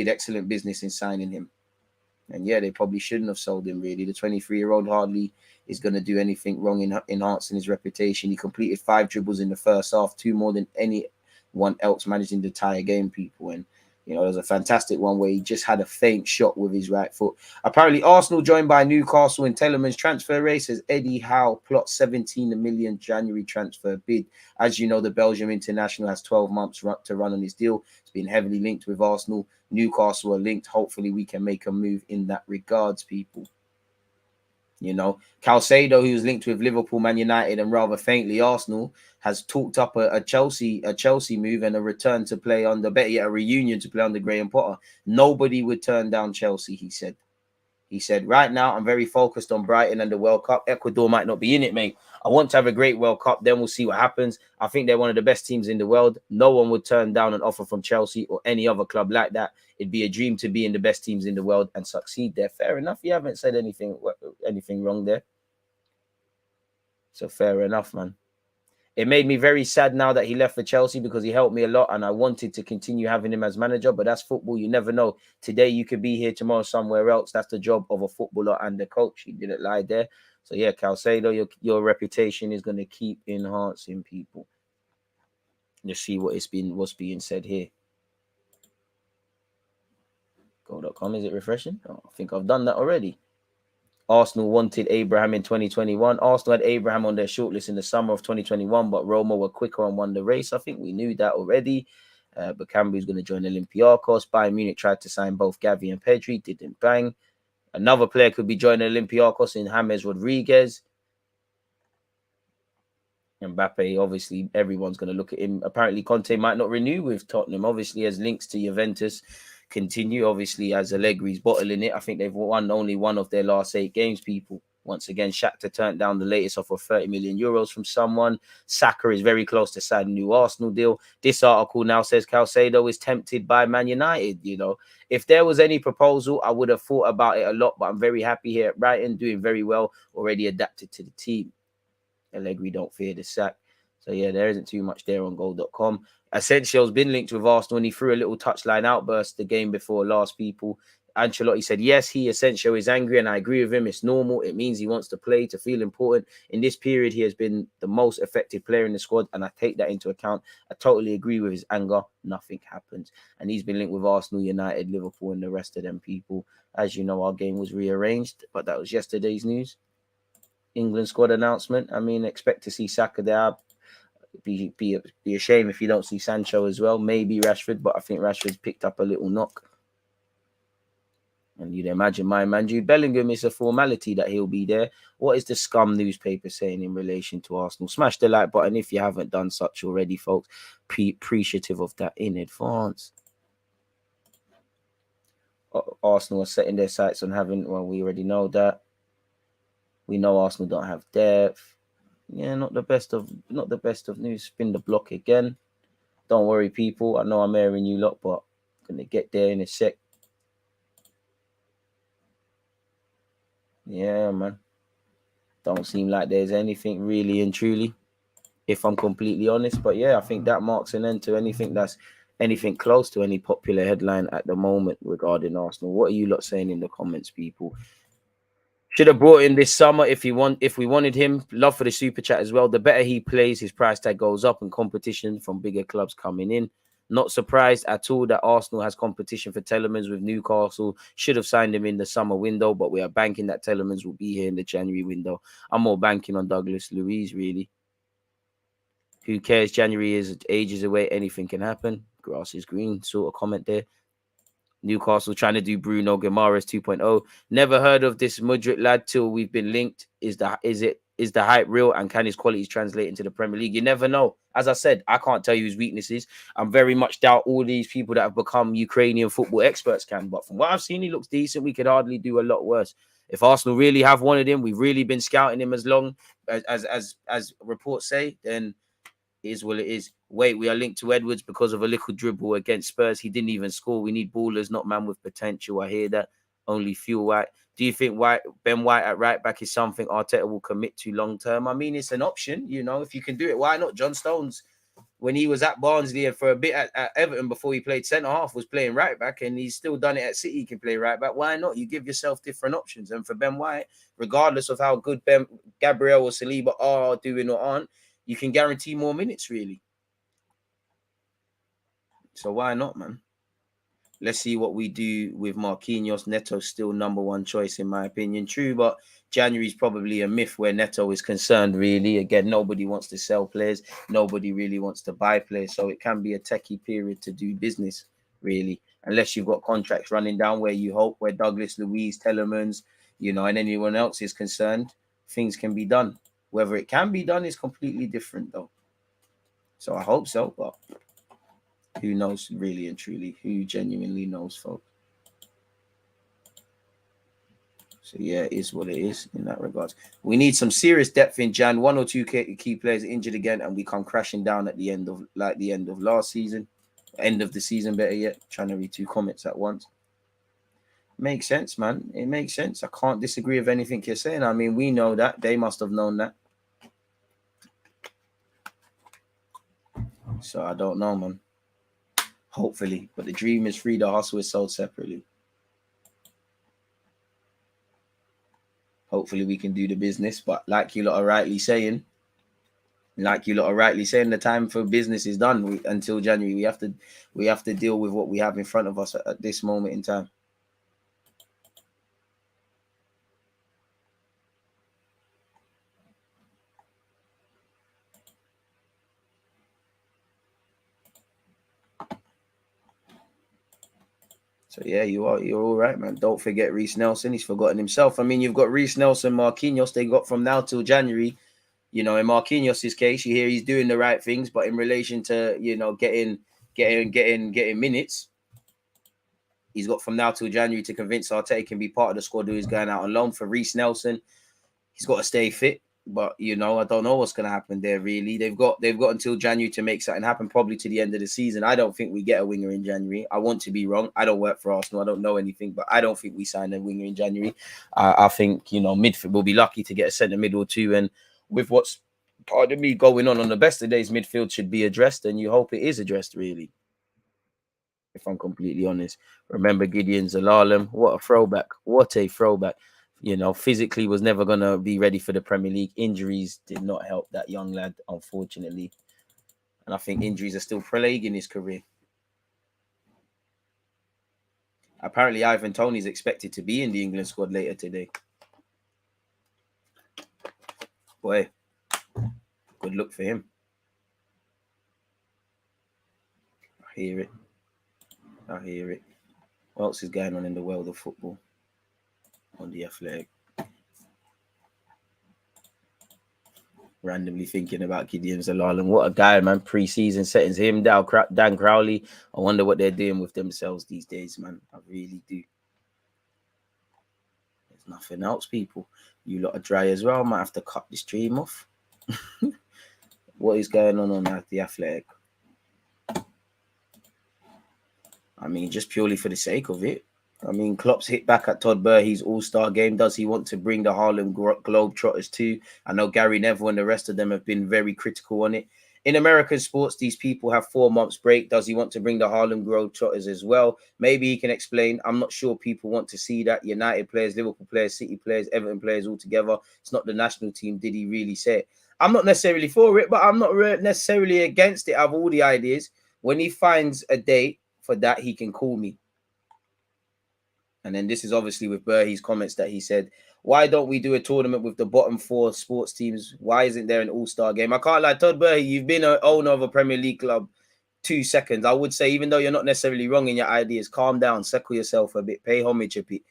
excellent business in signing him. And yeah, they probably shouldn't have sold him, really. The 23-year-old hardly is going to do anything wrong in enhancing his reputation. He completed 5 dribbles in the first half, 2 more than anyone else managing the entire game, people. And, there's a fantastic one where he just had a faint shot with his right foot. Apparently, Arsenal joined by Newcastle in Telemann's transfer race as Eddie Howe plots 17 million January transfer bid. As you know, the Belgium international has 12 months to run on his deal. It's been heavily linked with Arsenal. Newcastle are linked. Hopefully, we can make a move in that regards, people. You know, Calcedo, who's linked with Liverpool, Man United, and rather faintly Arsenal, has talked up a Chelsea move and a return to play under, better yet, a reunion to play under Graham Potter. Nobody would turn down Chelsea, he said. He said, right now, I'm very focused on Brighton and the World Cup. Ecuador might not be in it, mate. I want to have a great World Cup. Then we'll see what happens. I think they're one of the best teams in the world. No one would turn down an offer from Chelsea or any other club like that. It'd be a dream to be in the best teams in the world and succeed there. Fair enough. You haven't said anything wrong there. So fair enough, man. It made me very sad now that he left for Chelsea because he helped me a lot and I wanted to continue having him as manager, but that's football. You never know. Today you could be here, tomorrow somewhere else. That's the job of a footballer and the coach. He didn't lie there. So yeah, Calcedo, your reputation is going to keep enhancing, people. Just see what's being said here. Go.com, is it refreshing? Oh, I think I've done that already. Arsenal wanted Abraham in 2021. Arsenal had Abraham on their shortlist in the summer of 2021, but Roma were quicker and won the race. I think we knew that already. But Cambu's going to join Olympiacos. Bayern Munich tried to sign both Gavi and Pedri, didn't bang. Another player could be joining Olympiacos in James Rodriguez. Mbappe, obviously, everyone's going to look at him. Apparently, Conte might not renew with Tottenham, obviously, as links to Juventus continue. Obviously, as Allegri's bottling it, I think they've won only one of their last 8 games, people. Once again, Shakhtar turned down the latest offer of 30 million euros from someone. Saka is very close to signing a new Arsenal deal. This article now says Calcedo is tempted by Man United. You know, if there was any proposal, I would have thought about it a lot, but I'm very happy here at Brighton, doing very well, already adapted to the team. Allegri don't fear the sack. So yeah, there isn't too much there on goal.com. Asensio's been linked with Arsenal and he threw a little touchline outburst the game before last, people. Ancelotti said, yes, Asensio is angry and I agree with him. It's normal. It means he wants to play, to feel important. In this period, he has been the most effective player in the squad and I take that into account. I totally agree with his anger. Nothing happens. And he's been linked with Arsenal, United, Liverpool and the rest of them, people. As you know, our game was rearranged, but that was yesterday's news. England squad announcement. I mean, expect to see Saka there. Be a shame if you don't see Sancho as well. Maybe Rashford, but I think Rashford's picked up a little knock. And you'd imagine my man Jude Bellingham is a formality that he'll be there. What is the Scum newspaper saying in relation to Arsenal? Smash the like button if you haven't done such already, folks. Appreciative of that in advance. Arsenal are setting their sights on having, well, we already know that. We know Arsenal don't have depth. Yeah, not the best of news. Spin the block again. Don't worry, people. I know I'm airing you lot, but I'm gonna get there in a sec. Yeah, man. Don't seem like there's anything really and truly, if I'm completely honest. But yeah, I think that marks an end to anything that's anything close to any popular headline at the moment regarding Arsenal. What are you lot saying in the comments, people? Should have brought in this summer if we wanted him. Love for the super chat as well. The better he plays, his price tag goes up and competition from bigger clubs coming in. Not surprised at all that Arsenal has competition for Telemans with Newcastle. Should have signed him in the summer window, but we are banking that Telemans will be here in the January window. I'm more banking on Douglas Luiz, really. Who cares? January is ages away. Anything can happen. Grass is green. Sort of comment there. Newcastle trying to do Bruno Guimaraes 2.0. Never heard of this Mudruk lad till we've been linked. Is the hype real and can his qualities translate into the Premier League? You never know. As I said, I can't tell you his weaknesses. I'm very much doubt all these people that have become Ukrainian football experts can. But from what I've seen, he looks decent. We could hardly do a lot worse. If Arsenal really have wanted him, we've really been scouting him as long as reports say, then it is what it is. Wait, we are linked to Edwards because of a little dribble against Spurs. He didn't even score. We need ballers, not man with potential. I hear that. Only fuel White. Do you think Ben White at right back is something Arteta will commit to long term? I mean, it's an option. You know, if you can do it, why not? John Stones, when he was at Barnsley and for a bit at Everton before he played centre half, was playing right back, and he's still done it at City. He can play right back. Why not? You give yourself different options. And for Ben White, regardless of how good Gabriel or Saliba are doing or aren't, you can guarantee more minutes, really. So why not, man? Let's see what we do with Marquinhos. Neto's still number one choice, in my opinion. True, but January's probably a myth where Neto is concerned, really. Again, nobody wants to sell players. Nobody really wants to buy players. So it can be a techie period to do business, really. Unless you've got contracts running down where you hope, where Douglas Luiz, Telemans, you know, and anyone else is concerned, things can be done. Whether it can be done is completely different, though. So I hope so, but who knows, really and truly? Who genuinely knows, folks? So yeah, it is what it is in that regards. We need some serious depth in Jan. 1 or 2 key players injured again, and we come crashing down at the end of last season, end of the season, better yet. Trying to read 2 comments at once. Makes sense, man. It makes sense. I can't disagree with anything you're saying. I mean, we know that. They must have known that. So I don't know, man. Hopefully. But the dream is free. The hustle is sold separately. Hopefully we can do the business. But like you lot are rightly saying, the time for business is done until January. We have to deal with what we have in front of us at this moment in time. So yeah, you're all right, man. Don't forget Reece Nelson. He's forgotten himself. I mean, you've got Reece Nelson, Marquinhos. They got from now till January. You know, in Marquinhos' case, you hear he's doing the right things, but in relation to, you know, getting minutes, he's got from now till January to convince Arteta he can be part of the squad who is going out on loan. For Reece Nelson, he's got to stay fit. But, you know, I don't know what's going to happen there, really. They've got until January to make something happen, probably to the end of the season. I don't think we get a winger in January. I want to be wrong. I don't work for Arsenal. I don't know anything, but I don't think we sign a winger in January. I think, you know, midfield, we'll be lucky to get a centre mid or two. And with what's, pardon me, going on the best of days, midfield should be addressed, and you hope it is addressed, really. If I'm completely honest. Remember Gideon Zalalem? What a throwback. What a throwback. You know, physically was never going to be ready for the Premier League. Injuries did not help that young lad, unfortunately. And I think injuries are still plaguing his career. Apparently, Ivan Toney's expected to be in the England squad later today. Boy, good luck for him. I hear it. What else is going on in the world of football? On the Athletic. Randomly thinking about Gideon Zalalem. What a guy, man. Pre-season settings. Him, Dan Crowley. I wonder what they're doing with themselves these days, man. I really do. There's nothing else, people. You lot are dry as well. I might have to cut the stream off. What is going on at the Athletic? I mean, just purely for the sake of it. I mean, Klopp's hit back at Todd Burhey's All-Star game. Does he want to bring the Harlem Globetrotters too? I know Gary Neville and the rest of them have been very critical on it. In American sports, these people have 4 months break. Does he want to bring the Harlem Globetrotters as well? Maybe he can explain. I'm not sure people want to see that. United players, Liverpool players, City players, Everton players all together. It's not the national team. Did he really say it? I'm not necessarily for it, but I'm not necessarily against it. I have all the ideas. When he finds a date for that, he can call me. And then this is obviously with Burhey's comments that he said, why don't we do a tournament with the bottom 4 sports teams? Why isn't there an all-star game? I can't lie, Todd Burhey, you've been an owner of a Premier League club 2 seconds. I would say, even though you're not necessarily wrong in your ideas, calm down, settle yourself a bit, pay homage a bit.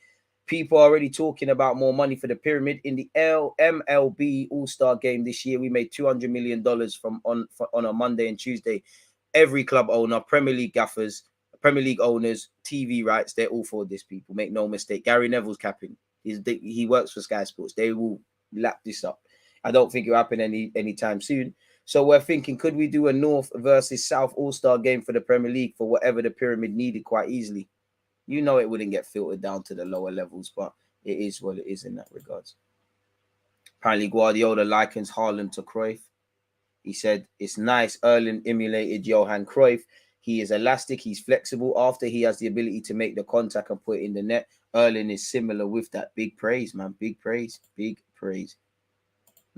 People are already talking about more money for the pyramid. In the MLB All-Star game this year, we made $200 million on a Monday and Tuesday. Every club owner, Premier League gaffers, Premier League owners, TV rights, they're all for this, people. Make no mistake. Gary Neville's capping. He works for Sky Sports. They will lap this up. I don't think it'll happen anytime soon. So we're thinking, could we do a North versus South All-Star game for the Premier League for whatever the pyramid needed quite easily? You know it wouldn't get filtered down to the lower levels, but it is what it is in that regards. Apparently Guardiola likens Haaland to Cruyff. He said, it's nice. Erling emulated Johan Cruyff. He is elastic. He's flexible. After he has the ability to make the contact and put it in the net, Erling is similar with that. Big praise, man. Big praise. Big praise.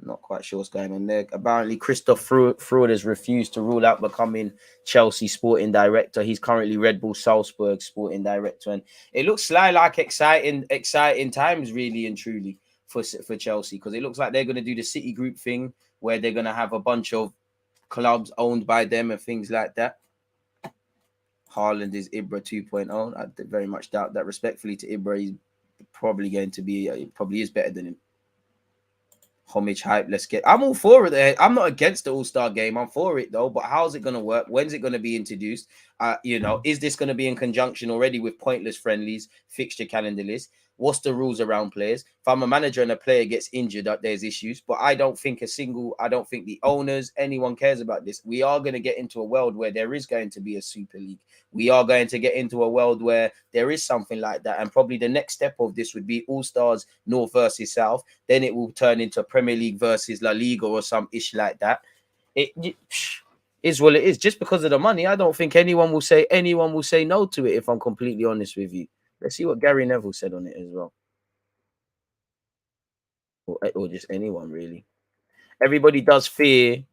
Not quite sure what's going on there. Apparently, Christoph Freud has refused to rule out becoming Chelsea sporting director. He's currently Red Bull Salzburg sporting director. And it looks like exciting times, really and truly, for Chelsea. Because it looks like they're going to do the City Group thing, where they're going to have a bunch of clubs owned by them and things like that. Haaland is Ibra 2.0. I very much doubt that. Respectfully to Ibra, he's probably going to be, probably is better than him. Homage hype, let's get. I'm all for it. I'm not against the All-Star game. I'm for it though. But how's it going to work? When's it going to be introduced? Is this going to be in conjunction already with pointless friendlies, fixture calendar list? What's the rules around players? If I'm a manager and a player gets injured, there's issues. But I don't think the owners, anyone cares about this. We are going to get into a world where there is going to be a Super League. We are going to get into a world where there is something like that. And probably the next step of this would be All-Stars North versus South. Then it will turn into Premier League versus La Liga or some ish like that. It is what it is. Just because of the money, I don't think anyone will say no to it, if I'm completely honest with you. Let's see what Gary Neville said on it as well. Or just anyone, really. Everybody does fear,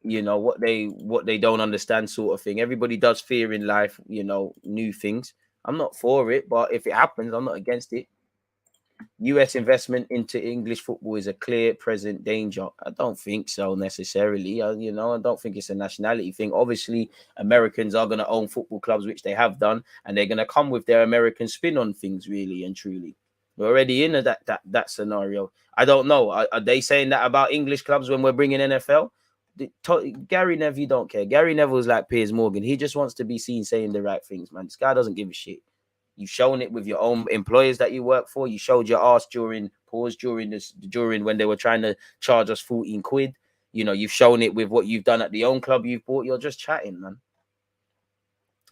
what they don't understand, sort of thing. Everybody does fear in life, new things. I'm not for it, but if it happens, I'm not against it. US investment into English football is a clear present danger. I don't think so necessarily. I don't think it's a nationality thing. Obviously, Americans are going to own football clubs, which they have done, and they're going to come with their American spin on things, really and truly. We're already in that scenario. I don't know. Are they saying that about English clubs when we're bringing NFL? Gary Neville don't care. Gary Neville's like Piers Morgan. He just wants to be seen saying the right things, man. This guy doesn't give a shit. You've shown it with your own employers that you work for. You showed your ass during when they were trying to charge us 14 quid. You've shown it with what you've done at the own club you've bought. You're just chatting, man.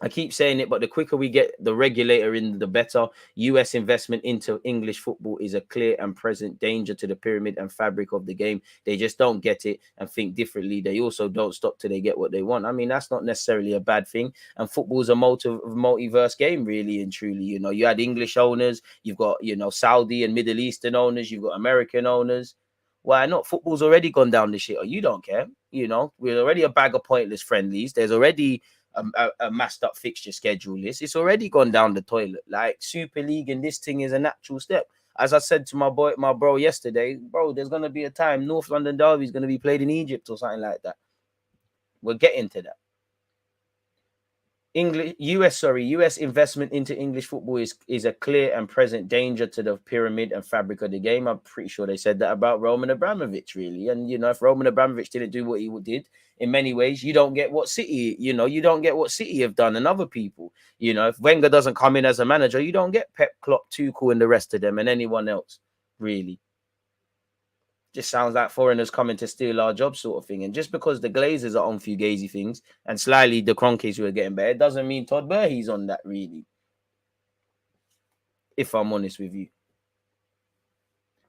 I keep saying it, but the quicker we get the regulator in, the better. US investment into English football is a clear and present danger to the pyramid and fabric of the game. They just don't get it and think differently. They also don't stop till they get what they want. I mean, that's not necessarily a bad thing. And football is a multiverse game, really and truly. You had English owners, you've got, Saudi and Middle Eastern owners, you've got American owners. Why not? Football's already gone down the shit, or you don't care. We're already a bag of pointless friendlies. There's already a massed up fixture schedule list. It's already gone down the toilet. Like Super League and this thing is a natural step. As I said to my bro yesterday, bro, there's gonna be a time North London Derby is gonna be played in Egypt or something like that. We're getting to that. US investment into English football is a clear and present danger to the pyramid and fabric of the game. I'm pretty sure they said that about Roman Abramovich, really. And if Roman Abramovich didn't do what he did, in many ways, you don't get what City, you don't get what City have done and other people. If Wenger doesn't come in as a manager, you don't get Pep, Klopp, Tuchel, and the rest of them and anyone else, really. Just sounds like foreigners coming to steal our job, sort of thing. And just because the Glazers are on Fugazi things and slightly the Kroenkes who are getting better, doesn't mean Todd Burhey's on that, really. If I'm honest with you.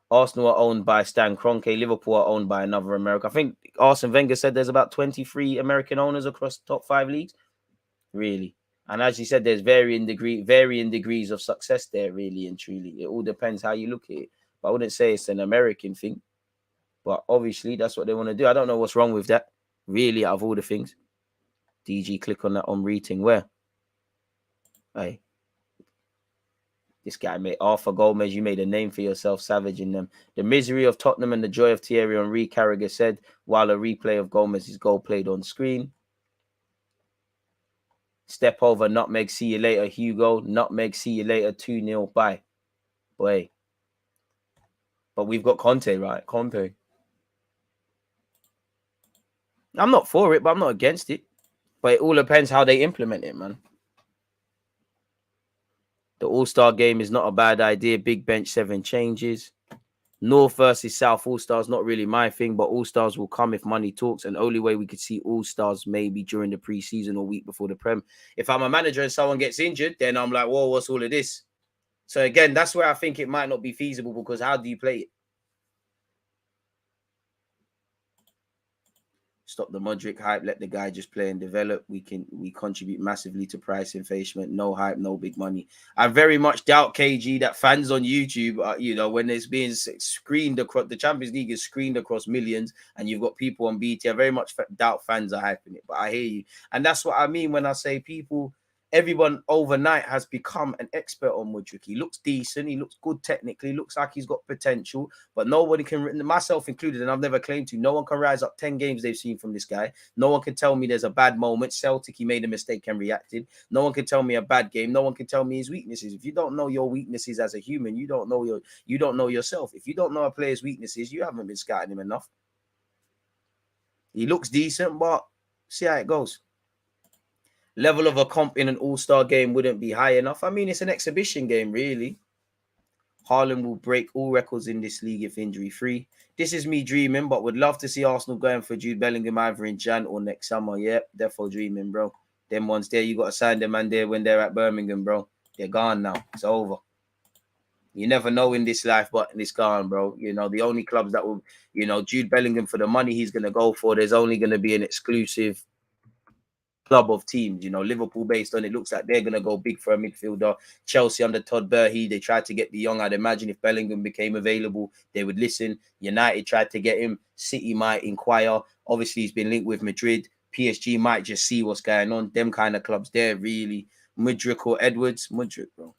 Arsenal are owned by Stan Kroenke. Liverpool are owned by another American. I think Arsene Wenger said there's about 23 American owners across the top 5 leagues. Really. And as you said, there's varying degrees of success there, really and truly. It all depends how you look at it. But I wouldn't say it's an American thing. But obviously, that's what they want to do. I don't know what's wrong with that, really, out of all the things. DG, click on that on rating. Where? Hey. This guy made Arthur Gomez. You made a name for yourself, savaging them. The misery of Tottenham and the joy of Thierry Henry, Carragher said, while a replay of Gomez's goal played on screen. Step over, nutmeg, see you later, Hugo. Nutmeg, see you later, 2-0, bye. Boy. But we've got Conte, right? Conte. I'm not for it, but I'm not against it. But it all depends how they implement it, man. The All-Star game is not a bad idea. Big bench, 7 changes. North versus South All-Stars, not really my thing, but All-Stars will come if money talks. And only way we could see All-Stars maybe during the pre-season or week before the Prem. If I'm a manager and someone gets injured, then I'm like, whoa, what's all of this? So again, that's where I think it might not be feasible, because how do you play it? Stop the Mudruk hype. Let the guy just play and develop. We contribute massively to price inflation. No hype, no big money. I very much doubt, KG, that fans on YouTube, when it's being screened across, the Champions League is screened across millions, and you've got people on BT. I very much doubt fans are hyping it. But I hear you, and that's what I mean when I say people. everyone overnight has become an expert on Mudruk. He looks decent. He looks good technically. Looks like he's got potential. But nobody can, myself included, and I've never claimed to, no one can rise up 10 games they've seen from this guy. No one can tell me there's a bad moment. Celtic, he made a mistake and reacted. No one can tell me a bad game. No one can tell me his weaknesses. If you don't know your weaknesses as a human, you don't know yourself. If you don't know a player's weaknesses, you haven't been scouting him enough. He looks decent, but see how it goes. Level of a comp in an all-star game wouldn't be high enough. I mean, it's an exhibition game, really. Haaland will break all records in this league if injury-free. This is me dreaming, but would love to see Arsenal going for Jude Bellingham either in Jan or next summer. Yep, defo dreaming, bro. Them ones there, you got to sign them man there when they're at Birmingham, bro. They're gone now. It's over. You never know in this life, but it's gone, bro. You know, the only clubs that will, you know, Jude Bellingham, for the money he's going to go for, there's only going to be an exclusive club of teams. You know, Liverpool, based on it, looks like they're going to go big for a midfielder. Chelsea under Todd Burhey, they tried to get the young. I'd imagine if Bellingham became available, they would listen. United tried to get him. City might inquire. Obviously, he's been linked with Madrid. PSG might just see what's going on. Them kind of clubs there, really. Mudruk or Edwards? Mudruk, bro.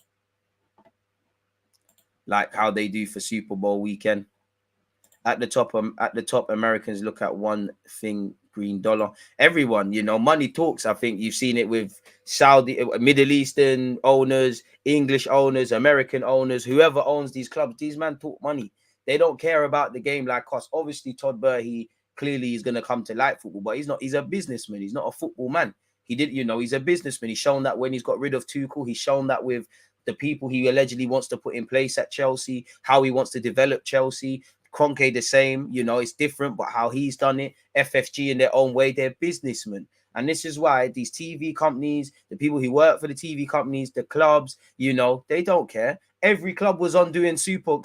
Like how they do for Super Bowl weekend. At the top, Americans look at one thing: green dollar. Everyone, you know, money talks. I think you've seen it with Saudi, Middle Eastern owners, English owners, American owners, whoever owns these clubs. These men talk money. They don't care about the game like us. Obviously, Todd Burhey clearly is going to come to like football, but he's not. He's a businessman. He's not a football man. He did, you know, he's a businessman. He's shown that when he's got rid of Tuchel. He's shown that with the people he allegedly wants to put in place at Chelsea, how he wants to develop Chelsea. Kroenke the same, you know, it's different, but how he's done it, FFG in their own way, they're businessmen. And this is why these TV companies, the people who work for the TV companies, the clubs, you know, they don't care. Every club was on doing Super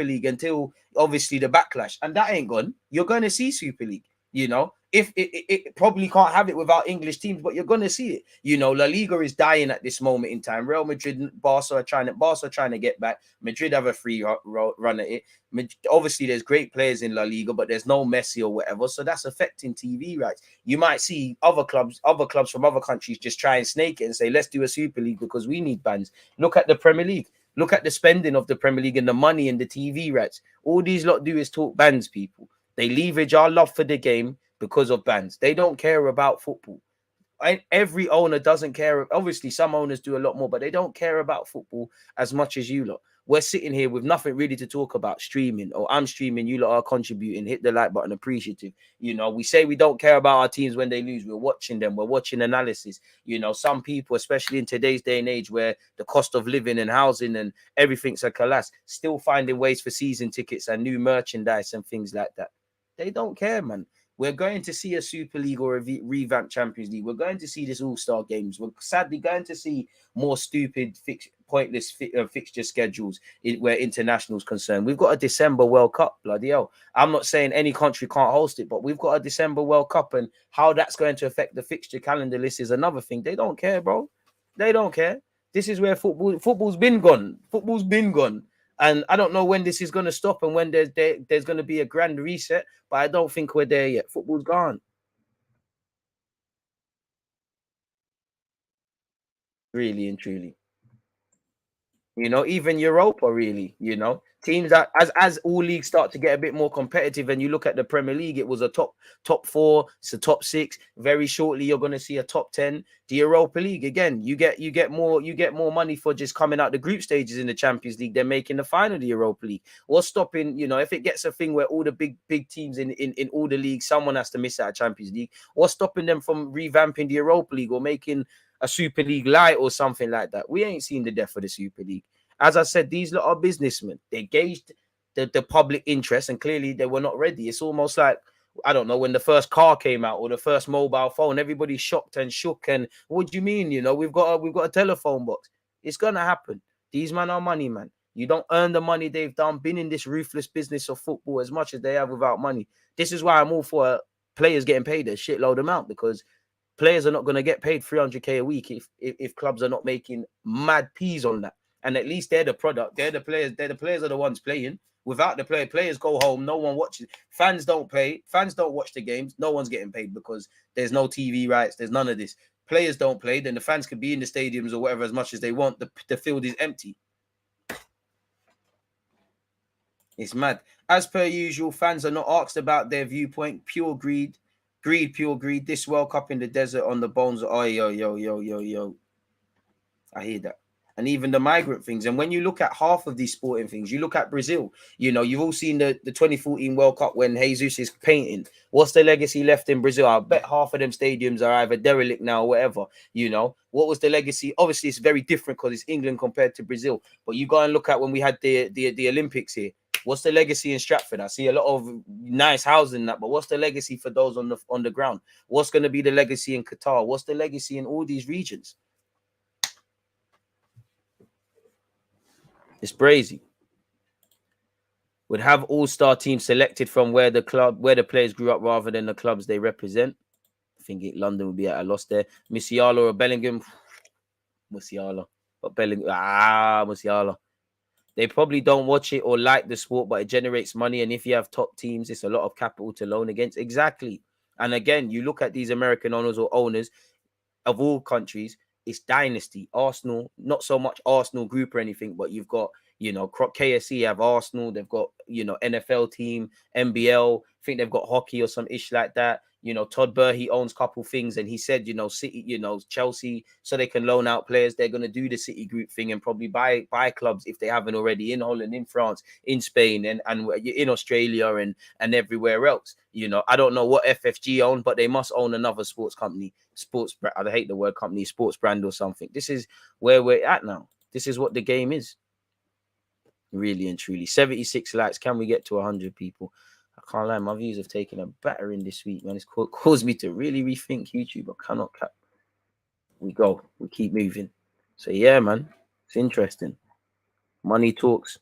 League until obviously the backlash, and that ain't gone. You're going to see Super League, you know. If it probably can't have it without English teams, but you're going to see it. You know, La Liga is dying at this moment in time. Real Madrid, Barca are trying to get back. Madrid have a free run at it. Obviously, there's great players in La Liga, but there's no Messi or whatever. So that's affecting TV rights. You might see other clubs from other countries just try and snake it and say, let's do a Super League because we need bans. Look at the Premier League. Look at the spending of the Premier League and the money and the TV rights. All these lot do is talk bans, people. They leverage our love for the game because of bans. They don't care about football. Every owner doesn't care. Obviously, some owners do a lot more, but they don't care about football as much as you lot. We're sitting here with nothing really to talk about, streaming, or I'm streaming, you lot are contributing. Hit the like button, appreciative. You know, we say we don't care about our teams when they lose. We're watching them. We're watching analysis. You know, some people, especially in today's day and age where the cost of living and housing and everything's a collapse, still finding ways for season tickets and new merchandise and things like that. They don't care, man. We're going to see a Super League or a revamped Champions League. We're going to see this All-Star games. We're sadly going to see more stupid, pointless fixture schedules where international's concerned. We've got a December World Cup, bloody hell. I'm not saying any country can't host it, but we've got a December World Cup, and how that's going to affect the fixture calendar list is another thing. They don't care, bro. They don't care. This is where football's been gone. Football's been gone. And I don't know when this is going to stop and when there's going to be a grand reset, but I don't think we're there yet. Football's gone. Really and truly. You know, even Europa, really, you know, teams that as all leagues start to get a bit more competitive, and you look at the Premier League, it was a top 4, it's a top 6. Very shortly, you're going to see a top 10. The Europa League, again, you get more money for just coming out the group stages in the Champions League than making the final of the Europa League. What's stopping, you know, if it gets a thing where all the big teams in all the leagues, someone has to miss out Champions League, what's stopping them from revamping the Europa League or making a Super League light or something like that? We ain't seen the death of the Super League. As I said, these lot are businessmen. They gauged the public interest, and clearly they were not ready. It's almost like, I don't know, when the first car came out or the first mobile phone, everybody's shocked and shook. And what do you mean? You know, we've got a telephone box. It's gonna happen. These men are money, man. You don't earn the money they've done, been in this ruthless business of football as much as they have without money. This is why I'm all for players getting paid a shitload amount, because players are not going to get paid 300k a week if clubs are not making mad peas on that. And at least they're the product. They're the players are the ones playing. Without the players go home. No one watches. Fans don't play. Fans don't watch the games. No one's getting paid because there's no TV rights. There's none of this. players don't play, then the fans can be in the stadiums or whatever as much as they want. The field is empty. It's mad. As per usual, fans are not asked about their viewpoint. Pure greed. Pure greed. This World Cup in the desert on the bones of, oh, yo. I hear that. And even the migrant things. And when you look at half of these sporting things, you look at Brazil, you know, you've all seen the 2014 World Cup when Jesus is painting. What's the legacy left in Brazil? I bet half of them stadiums are either derelict now or whatever, you know. What was the legacy? Obviously, it's very different because it's England compared to Brazil. But you go and look at when we had the Olympics here. What's the legacy in Stratford? I see a lot of nice housing that, but what's the legacy for those on the ground? What's going to be the legacy in Qatar? What's the legacy in all these regions? It's crazy. Would have all-star teams selected from where the players grew up rather than the clubs they represent. I think London would be at a loss there. Musiala or Bellingham. Musiala. But Bellingham. Musiala. They probably don't watch it or like the sport, but it generates money. And if you have top teams, it's a lot of capital to loan against. Exactly. And again, you look at these American owners or owners of all countries, it's dynasty. Arsenal, not so much Arsenal group or anything, but you've got, you know, KSC have Arsenal. They've got, you know, NFL team, NBL. I think they've got hockey or some ish like that. You know, Todd Burr, owns a couple things, and he said, you know, City, you know, Chelsea, so they can loan out players. They're going to do the City group thing and probably buy clubs if they haven't already in Holland, in France, in Spain, and in Australia and everywhere else. You know, I don't know what FFG own, but they must own another sports company, I hate the word company, sports brand or something. This is where we're at now. This is what the game is. Really and truly. 76 likes. Can we get to 100 people? I can't lie, my views have taken a battering this week, man. It's caused me to really rethink YouTube. I cannot cap. We keep moving. So yeah, man, it's interesting. Money talks.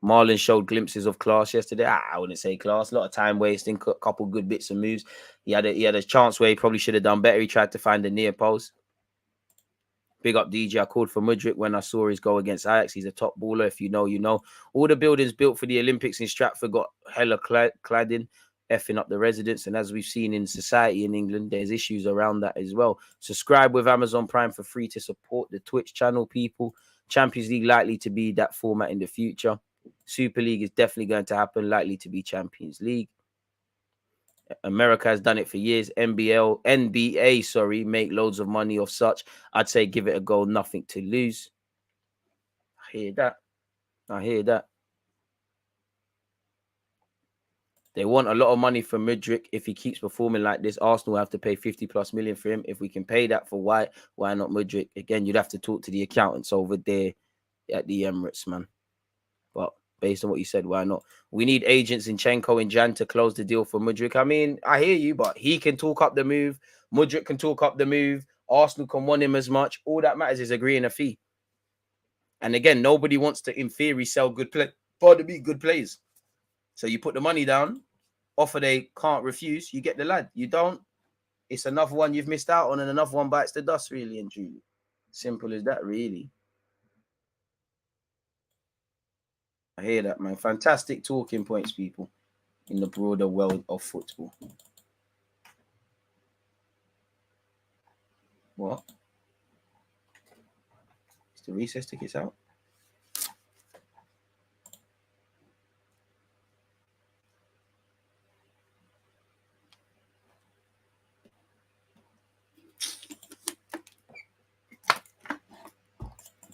Marlon showed glimpses of class yesterday. I wouldn't say class. A lot of time wasting, a couple good bits and moves. He had a chance where he probably should have done better. He tried to find the near post. Big up DJ. I called for Mudruk when I saw his goal against Ajax. He's a top baller. If you know, you know. All the buildings built for the Olympics in Stratford got hella cladding, effing up the residents. And as we've seen in society in England, there's issues around that as well. Subscribe with Amazon Prime for free to support the Twitch channel, people. Champions League likely to be that format in the future. Super League is definitely going to happen, likely to be Champions League. America has done it for years. NBA, make loads of money off such. I'd say give it a go. Nothing to lose. I hear that. They want a lot of money from Mudruk. If he keeps performing like this, Arsenal will have to pay 50+ million for him. If we can pay that for why not Mudruk? Again, you'd have to talk to the accountants over there at the Emirates, man. But based on what you said, why not? We need agents Zinchenko and Jan to close the deal for Mudruk. I mean, I hear you, but he can talk up the move. Mudruk can talk up the move. Arsenal can want him as much. All that matters is agreeing a fee. And again, nobody wants to, in theory, sell good players. So you put the money down, offer they can't refuse, you get the lad. You don't, it's another one you've missed out on, and another one bites the dust, really and truly. Simple as that, really. I hear that, man. Fantastic talking points, people, in the broader world of football. What? Is the recess tickets out?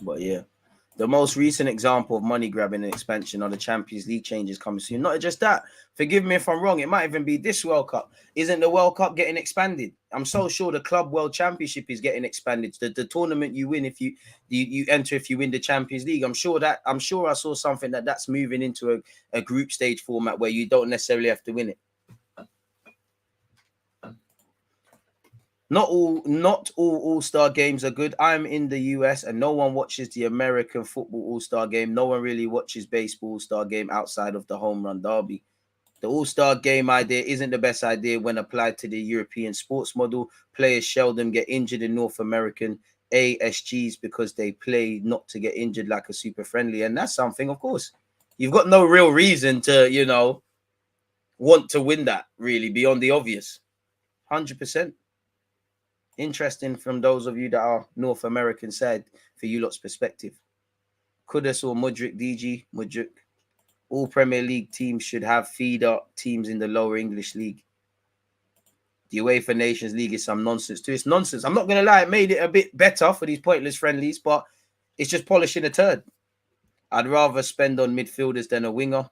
But yeah. The most recent example of money grabbing and expansion are the Champions League changes coming soon. Not just that. Forgive me if I'm wrong. It might even be this World Cup. Isn't the World Cup getting expanded? I'm so sure the Club World Championship is getting expanded. The tournament you win if you enter if you win the Champions League. I'm sure I saw something that's moving into a group stage format where you don't necessarily have to win it. Not all All-Star games are good. I'm in the US and no one watches the American football All-Star game. No one really watches baseball All-Star game outside of the home run derby. The All-Star game idea isn't the best idea when applied to the European sports model. Players seldom get injured in North American ASGs because they play not to get injured like a super friendly. And that's something, of course. You've got no real reason to, want to win that, really, beyond the obvious. 100%. Interesting from those of you that are North American side for you lot's perspective. Kudus or Mudruk, DG, Mudruk. All Premier League teams should have feeder teams in the lower English league. The UEFA Nations League is some nonsense too. It's nonsense. I'm not going to lie. It made it a bit better for these pointless friendlies, but it's just polishing a turd. I'd rather spend on midfielders than a winger.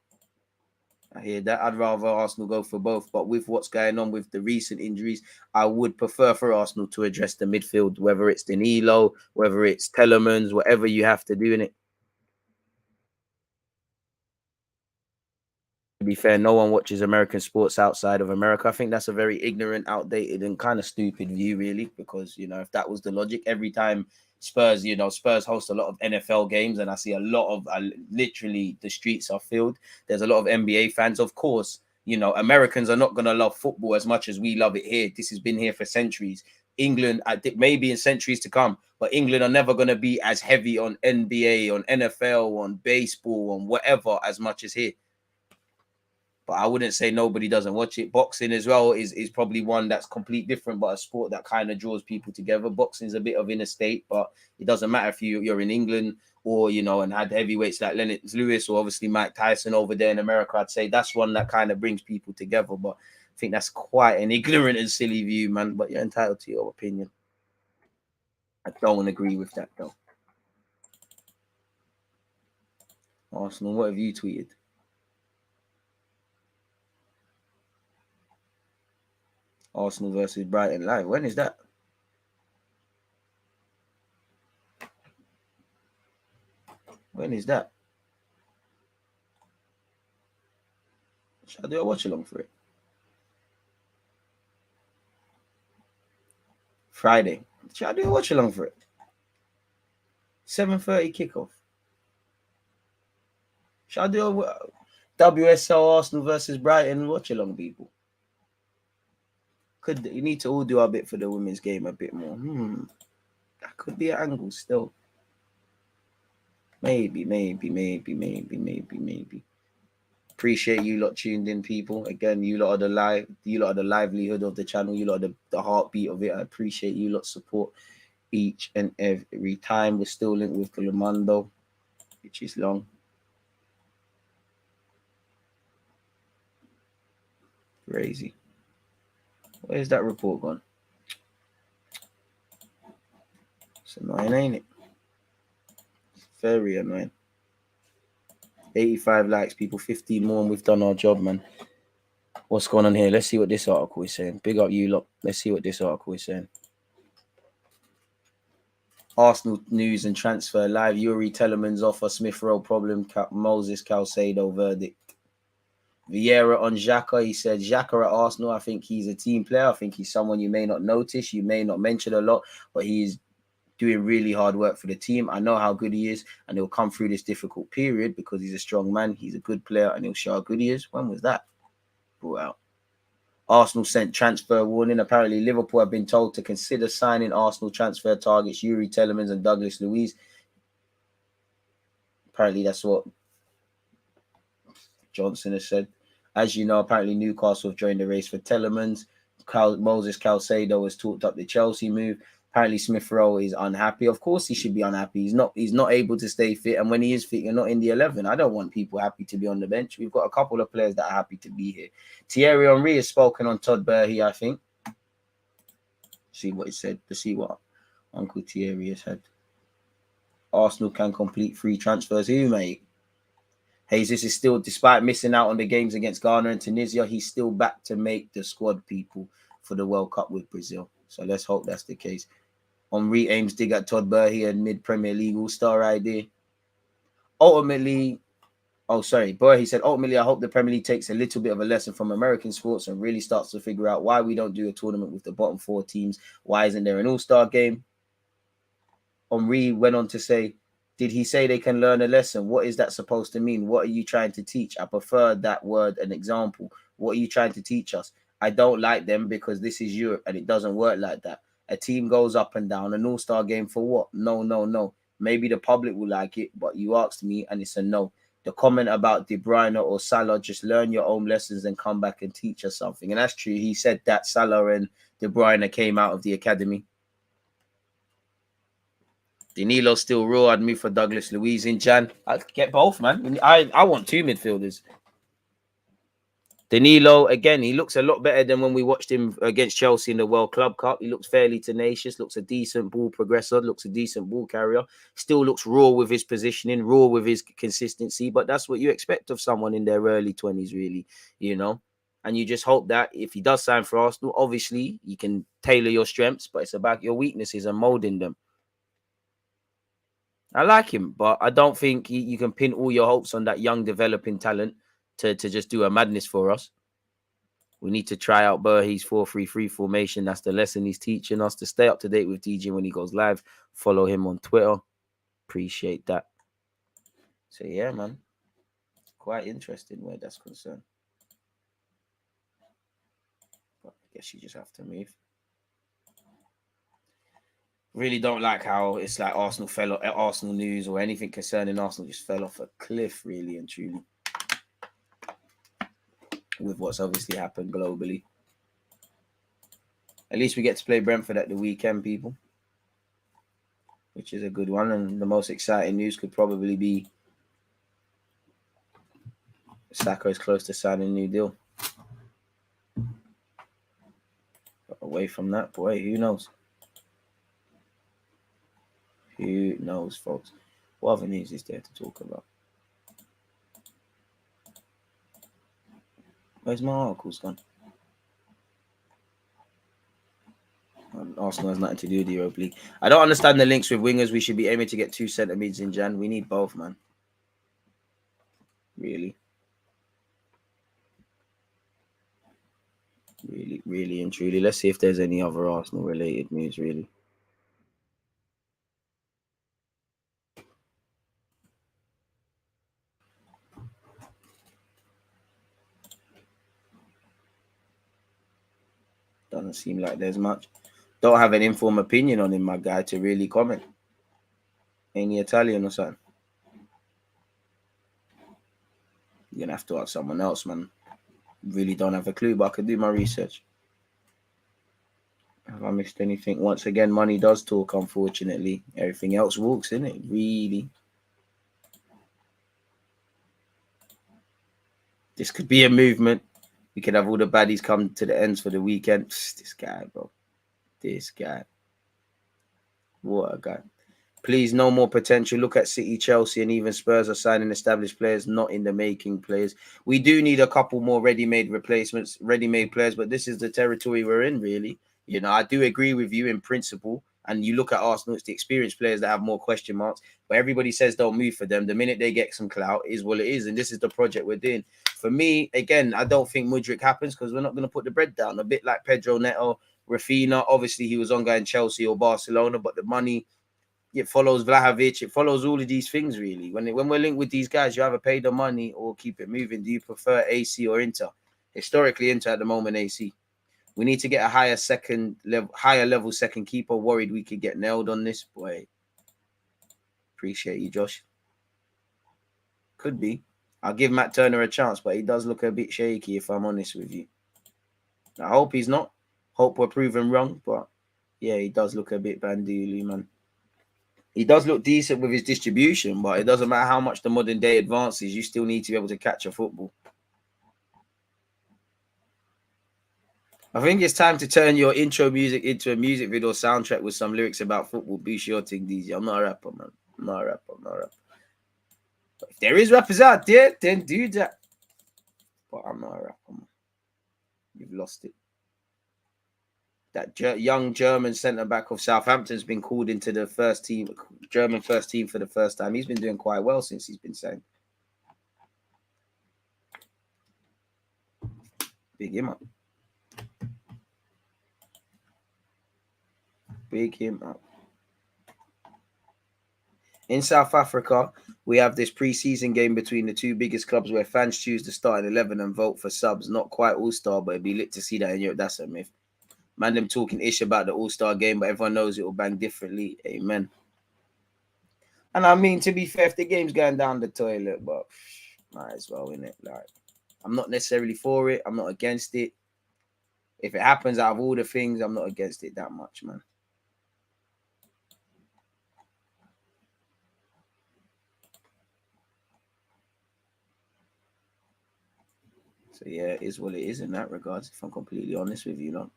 I hear that. I'd rather Arsenal go for both. But with what's going on with the recent injuries, I would prefer for Arsenal to address the midfield, whether it's Danilo, whether it's Telemans, whatever you have to do in it. To be fair, no one watches American sports outside of America. I think that's a very ignorant, outdated, and kind of stupid view, really, because, if that was the logic, every time Spurs host a lot of NFL games, and I see a lot of, literally, the streets are filled. There's a lot of NBA fans. Of course, Americans are not going to love football as much as we love it here. This has been here for centuries. England, I think maybe in centuries to come, but England are never going to be as heavy on NBA, on NFL, on baseball, on whatever as much as here. But I wouldn't say nobody doesn't watch it. Boxing as well is probably one that's completely different, but a sport that kind of draws people together. Boxing is a bit of interstate, but it doesn't matter if you're in England or, and had heavyweights like Lennox Lewis or obviously Mike Tyson over there in America. I'd say that's one that kind of brings people together. But I think that's quite an ignorant and silly view, man. But you're entitled to your opinion. I don't agree with that, though. Arsenal, what have you tweeted? Arsenal versus Brighton live. When is that? When is that? Should I do a watch along for it? Friday. Should I do a watch along for it? 7:30 kickoff. Should I do a WSL Arsenal versus Brighton watch along, people? You need to all do our bit for the women's game a bit more. That could be an angle still. Maybe. Appreciate you lot tuned in, people. Again, you lot are the livelihood of the channel. You lot are the heartbeat of it. I appreciate you lot support each and every time. We're still linked with Grimaldo, which is long. Crazy. Where's that report gone? It's annoying, ain't it? It's very annoying. 85 likes, people, 15 more, and we've done our job, man. What's going on here? Let's see what this article is saying. Big up you lot. Let's see what this article is saying. Arsenal news and transfer live. Yuri Telemans offer Smith Rowe problem. Moses Caicedo verdict. Vieira on Xhaka. He said, Xhaka at Arsenal, I think he's a team player. I think he's someone you may not notice, you may not mention a lot, but he's doing really hard work for the team. I know how good he is, and he'll come through this difficult period because he's a strong man. He's a good player, and he'll show how good he is. When was that brought out? Arsenal sent transfer warning. Apparently, Liverpool have been told to consider signing Arsenal transfer targets Yuri Telemans and Douglas Luiz. Apparently, that's what Johnson has said. As you know, apparently Newcastle have joined the race for Telemans. Moses Caicedo has talked up the Chelsea move. Apparently Smith Rowe is unhappy. Of course he should be unhappy. He's not able to stay fit. And when he is fit, you're not in the 11. I don't want people happy to be on the bench. We've got a couple of players that are happy to be here. Thierry Henry has spoken on Todd Burhi, I think. See what he said. To see what Uncle Thierry has said. Arsenal can complete free transfers. Who, mate? Jesus is still, despite missing out on the games against Ghana and Tunisia, he's still back to make the squad, people, for the World Cup with Brazil. So let's hope that's the case. Henry aims dig at Todd Burhi and mid-Premier League All-Star idea. Burhi said, ultimately, I hope the Premier League takes a little bit of a lesson from American sports and really starts to figure out why we don't do a tournament with the bottom 4 teams. Why isn't there an All-Star game? Henry went on to say, did he say they can learn a lesson? What is that supposed to mean? What are you trying to teach? I prefer that word, an example. What are you trying to teach us? I don't like them because this is Europe and it doesn't work like that. A team goes up and down. An all-star game for what? No. Maybe the public will like it, but you asked me and it's a no. The comment about De Bruyne or Salah, just learn your own lessons and come back and teach us something. And that's true. He said that Salah and De Bruyne came out of the academy. Danilo's still raw. I'd move for Douglas Luiz in Jan. I'd get both, man. I want two midfielders. Danilo, again, he looks a lot better than when we watched him against Chelsea in the World Club Cup. He looks fairly tenacious, looks a decent ball progressor, looks a decent ball carrier. Still looks raw with his positioning, raw with his consistency. But that's what you expect of someone in their early 20s, really, you know. And you just hope that if he does sign for Arsenal, obviously, you can tailor your strengths, but it's about your weaknesses and molding them. I like him, but I don't think you can pin all your hopes on that young developing talent to just do a madness for us. We need to try out Burhe's 4-3-3 formation. That's the lesson he's teaching us. To stay up to date with DJ when he goes live, follow him on Twitter. Appreciate that. So yeah, man. Quite interesting where that's concerned. But I guess you just have to move. Really don't like how it's like Arsenal news or anything concerning Arsenal just fell off a cliff, really and truly, with what's obviously happened globally. At least we get to play Brentford at the weekend, people, which is a good one. And the most exciting news could probably be Saka is close to signing a new deal. But away from that, boy, who knows? Who knows, folks? What other news is there to talk about? Where's my articles gone? Arsenal has nothing to do with the Europa League. I don't understand the links with wingers. We should be aiming to get 2 centre mids in Jan. We need both, man. Really. Really, really and truly. Let's see if there's any other Arsenal related news, really. Doesn't seem like there's much. Don't have an informed opinion on him, my guy, to really comment. Ain't he Italian or something? You're going to have to ask someone else, man. Really don't have a clue, but I could do my research. Have I missed anything? Once again, money does talk, unfortunately. Everything else walks, innit? Really. This could be a movement. We could have all the baddies come to the ends for the weekend. Psst, this guy, bro. This guy. What a guy. Please, no more potential. Look at City, Chelsea, and even Spurs are signing established players, not in the making players. We do need a couple more ready-made replacements, ready-made players, but this is the territory we're in, really. You know, I do agree with you in principle. And you look at Arsenal, it's the experienced players that have more question marks. But everybody says don't move for them. The minute they get some clout, is what it is. And this is the project we're doing. For me, again, I don't think Mudruk happens because we're not going to put the bread down. A bit like Pedro Neto, Rafinha. Obviously, he was on going Chelsea or Barcelona, but the money, it follows Vlahovic. It follows all of these things, really. When we're linked with these guys, you either pay the money or keep it moving. Do you prefer AC or Inter? Historically, Inter at the moment, AC. We need to get a higher level second keeper. Worried we could get nailed on this, boy. Appreciate you, Josh. Could be. I'll give Matt Turner a chance, but he does look a bit shaky, if I'm honest with you. I hope he's not. Hope we're proven wrong, but yeah, he does look a bit banduli, man. He does look decent with his distribution, but it doesn't matter how much the modern day advances, you still need to be able to catch a football. I think it's time to turn your intro music into a music video soundtrack with some lyrics about football. Boost your thing, DJ. I'm not a rapper, man. I'm not a rapper. But if there is rappers out there, then do that. But I'm not a rapper, man. You've lost it. That young German centre-back of Southampton's been called into the first team, German first team for the first time. He's been doing quite well since he's been signed. Big him up. Big him up. In South Africa, we have this pre-season game between the two biggest clubs where fans choose to start in 11 and vote for subs. Not quite all-star, but it'd be lit to see that in Europe. That's a myth. Man, them talking ish about the all-star game, but everyone knows it will bang differently. Amen. And I mean, to be fair, if the game's going down the toilet, but might as well, innit? Like, I'm not necessarily for it. I'm not against it. If it happens out of all the things, I'm not against it that much, man. So yeah, it is what it is in that regards, if I'm completely honest with you, know.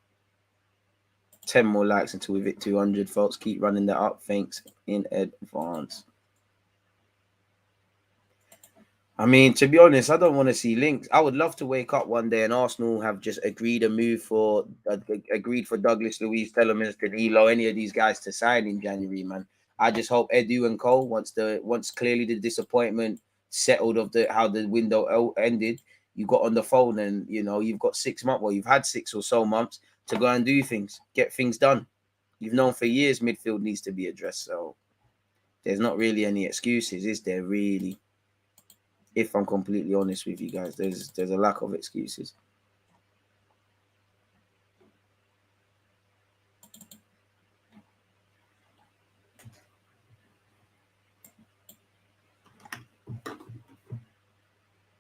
10 more likes until we hit 200, folks. Keep running that up. Thanks in advance. I mean, to be honest, I don't want to see links. I would love to wake up one day and Arsenal have just agreed for Douglas Luiz, Telemans, Danilo, any of these guys to sign in January, man. I just hope Edu and Cole, once clearly the disappointment settled of how the window ended, you got on the phone and you've got 6 months, well, you've had 6 or so months to go and do things, get things done. You've known for years midfield needs to be addressed, so there's not really any excuses, is there really? If I'm completely honest with you guys, there's a lack of excuses.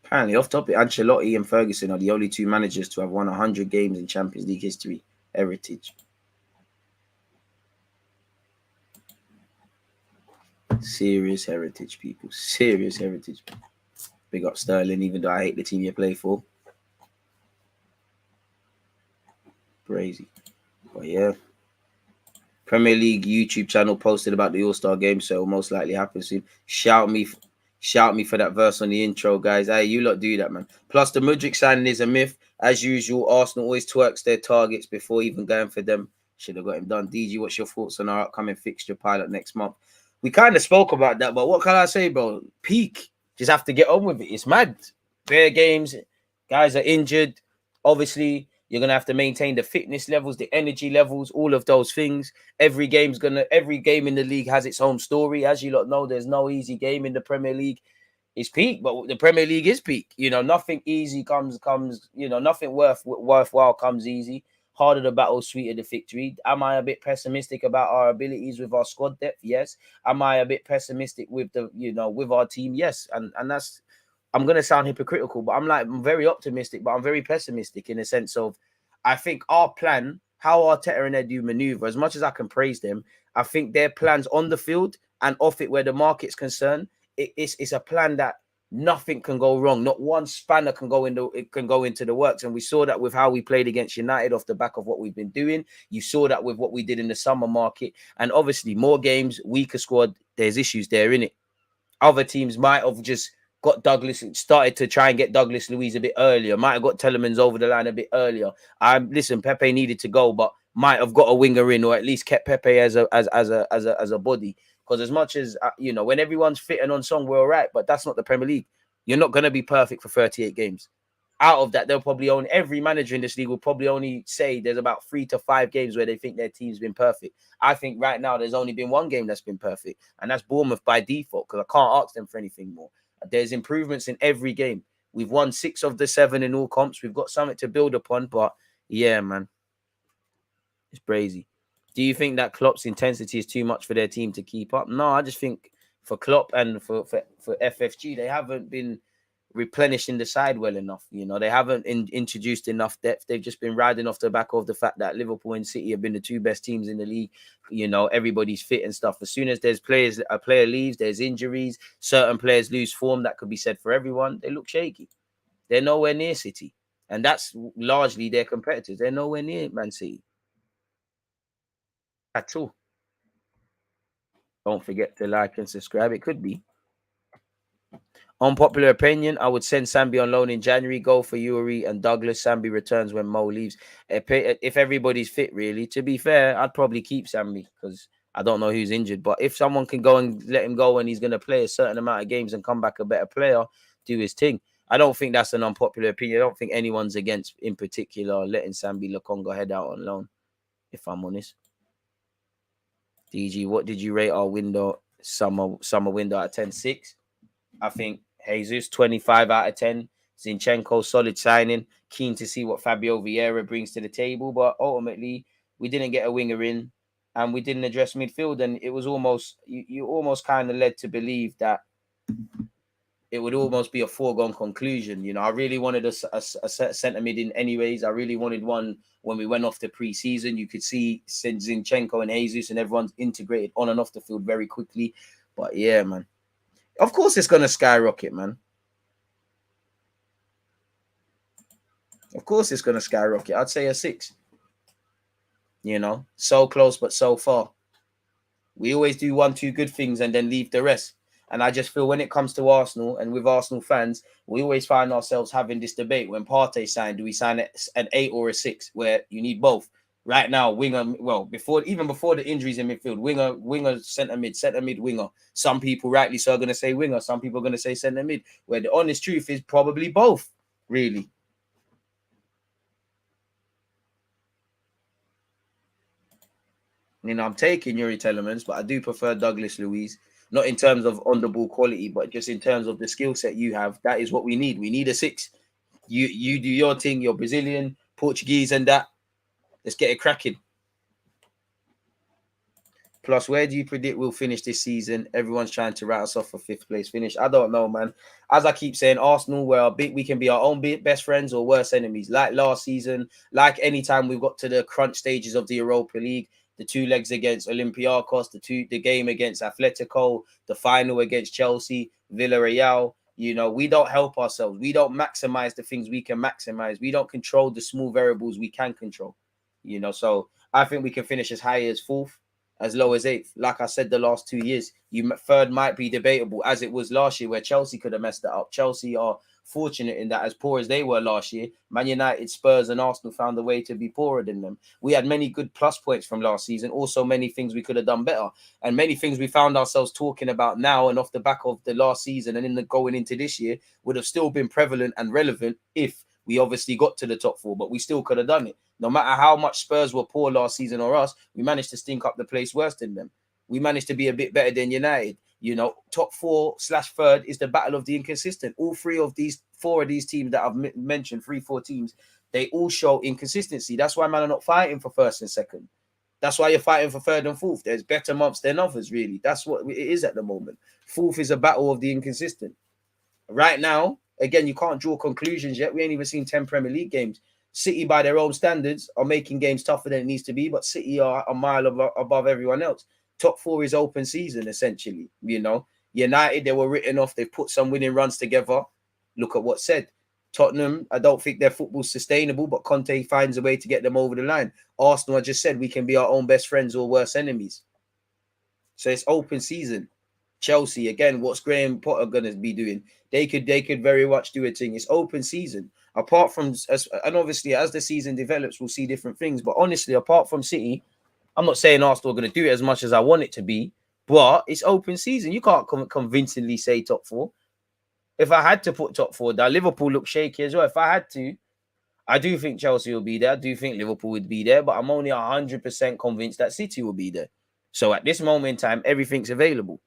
Apparently, off topic, Ancelotti and Ferguson are the only 2 managers to have won 100 games in Champions League history. Heritage. Serious heritage, people. Serious heritage. Big up Sterling, even though I hate the team you play for. Crazy. But yeah. Premier League YouTube channel posted about the All-Star game, so it'll most likely happen soon. Shout me for that verse on the intro, guys. Hey, you lot do that, man. Plus, the Mudruk signing is a myth. As usual, Arsenal always twerks their targets before even going for them. Should have got him done. DG, what's your thoughts on our upcoming fixture pilot next month? We kind of spoke about that, but what can I say, bro? Peak. Just have to get on with it. It's mad. Bare games. Guys are injured. Obviously, you're gonna have to maintain the fitness levels, the energy levels, all of those things. Every game in the league has its own story. As you lot know, there's no easy game in the Premier League. It's peak, but the Premier League is peak. Nothing easy comes. Nothing worthwhile comes easy. Harder the battle, sweeter the victory. Am I a bit pessimistic about our abilities with our squad depth? Yes. Am I a bit pessimistic with with our team? Yes. And that's, I'm going to sound hypocritical, but I'm very optimistic, but I'm very pessimistic in the sense of, I think our plan, how Arteta and Edu maneuver, as much as I can praise them, I think their plans on the field and off it where the market's concerned, it's a plan that nothing can go wrong. Not one spanner can go into the works. And we saw that with how we played against United off the back of what we've been doing. You saw that with what we did in the summer market. And obviously more games, weaker squad, there's issues there, innit? Other teams might have just got started to try and get Douglas Luiz a bit earlier. Might have got Telemans over the line a bit earlier. Listen, Pepe needed to go, but might have got a winger in, or at least kept Pepe as a body. Because as much as when everyone's fit and on song, we're all right. But that's not the Premier League. You're not going to be perfect for 38 games. Out of that, every manager in this league will probably only say there's about 3 to 5 games where they think their team's been perfect. I think right now there's only been 1 game that's been perfect, and that's Bournemouth by default, because I can't ask them for anything more. There's improvements in every game. We've won 6 of the 7 in all comps. We've got something to build upon, but yeah, man, it's crazy. Do you think that Klopp's intensity is too much for their team to keep up? No, I just think for Klopp and for FFG, they haven't been replenishing the side well enough. They haven't introduced enough depth. They've just been riding off the back of the fact that Liverpool and City have been the 2 best teams in the league. Everybody's fit and stuff. As soon as a player leaves, there's injuries, certain players lose form. That could be said for everyone. They look shaky. They're nowhere near City, and that's largely their competitors. They're nowhere near Man City at all. Don't forget to like and subscribe. It could be. Unpopular opinion, I would send Sambi on loan in January, go for Yuri and Douglas. Sambi returns when Mo leaves. If everybody's fit, really, to be fair, I'd probably keep Sambi because I don't know who's injured. But if someone can go and let him go and he's going to play a certain amount of games and come back a better player, do his thing. I don't think that's an unpopular opinion. I don't think anyone's against, in particular, letting Sambi Lokonga head out on loan, if I'm honest. DG, what did you rate our summer window at 10-6? I think Jesus, 25 out of 10. Zinchenko, solid signing. Keen to see what Fabio Vieira brings to the table. But ultimately, we didn't get a winger in and we didn't address midfield. And it was almost, you almost kind of led to believe that it would almost be a foregone conclusion. I really wanted a centre mid in anyways. I really wanted one when we went off the pre-season. You could see Zinchenko and Jesus and everyone's integrated on and off the field very quickly. But yeah, man. Of course it's going to skyrocket, man. Of course, it's going to skyrocket. I'd say a 6. You know, so close, but so far. We always do 1-2 good things and then leave the rest. And I just feel when it comes to Arsenal and with Arsenal fans, we always find ourselves having this debate. When Partey signed, do we sign an 8 or a 6? Where you need both. Right now, winger, well, before the injuries in midfield, winger, centre mid, winger. Some people rightly so are going to say winger. Some people are going to say centre mid. Where the honest truth is probably both, really. You know, I'm taking Yuri Telemans, but I do prefer Douglas Luiz. Not in terms of on-the-ball quality, but just in terms of the skill set you have. That is what we need. We need a 6. You do your thing. You're Brazilian, Portuguese, and that. Let's get it cracking. Plus, where do you predict we'll finish this season? Everyone's trying to write us off for 5th place finish. I don't know, man. As I keep saying, Arsenal, we can be our own best friends or worst enemies. Like last season, like anytime we've got to the crunch stages of the Europa League, the 2 legs against Olympiacos, the game against Atletico, the final against Chelsea, Villarreal. You know, we don't help ourselves. We don't maximize the things we can maximize. We don't control the small variables we can control. You know, so I think we can finish as high as 4th, as low as 8th. Like I said, the last 2 years, 3rd might be debatable, as it was last year, where Chelsea could have messed it up. Chelsea are fortunate in that, as poor as they were last year, Man United, Spurs, and Arsenal found a way to be poorer than them. We had many good plus points from last season, also many things we could have done better, and many things we found ourselves talking about now and off the back of the last season and going into this year would have still been prevalent and relevant if we obviously got to the top 4, but we still could have done it. No matter how much Spurs were poor last season or us, we managed to stink up the place worse than them. We managed to be a bit better than United. You know, top 4/3 is the battle of the inconsistent. All 4 of these teams that I've mentioned, 3-4 teams, they all show inconsistency. That's why man are not fighting for 1st and 2nd. That's why you're fighting for 3rd and 4th. There's better months than others, really. That's what it is at the moment. 4th is a battle of the inconsistent. Right now, again, you can't draw conclusions yet. We ain't even seen 10 Premier League games. City, by their own standards, are making games tougher than it needs to be, but City are a mile above everyone else. Top 4 is open season, essentially. You know, United, they were written off. They've put some winning runs together. Look at what's said. Tottenham, I don't think their football's sustainable, but Conte finds a way to get them over the line. Arsenal, I just said, we can be our own best friends or worst enemies. So it's open season. Chelsea, again, what's Graham Potter going to be doing? They could very much do a thing. It's open season. Apart from, and obviously as the season develops, we'll see different things. But honestly, apart from City, I'm not saying Arsenal are going to do it as much as I want it to be, but it's open season. You can't convincingly say top 4. If I had to put top 4, that Liverpool look shaky as well. If I had to, I do think Chelsea will be there. I do think Liverpool would be there, but I'm only 100% convinced that City will be there. So at this moment in time, everything's available.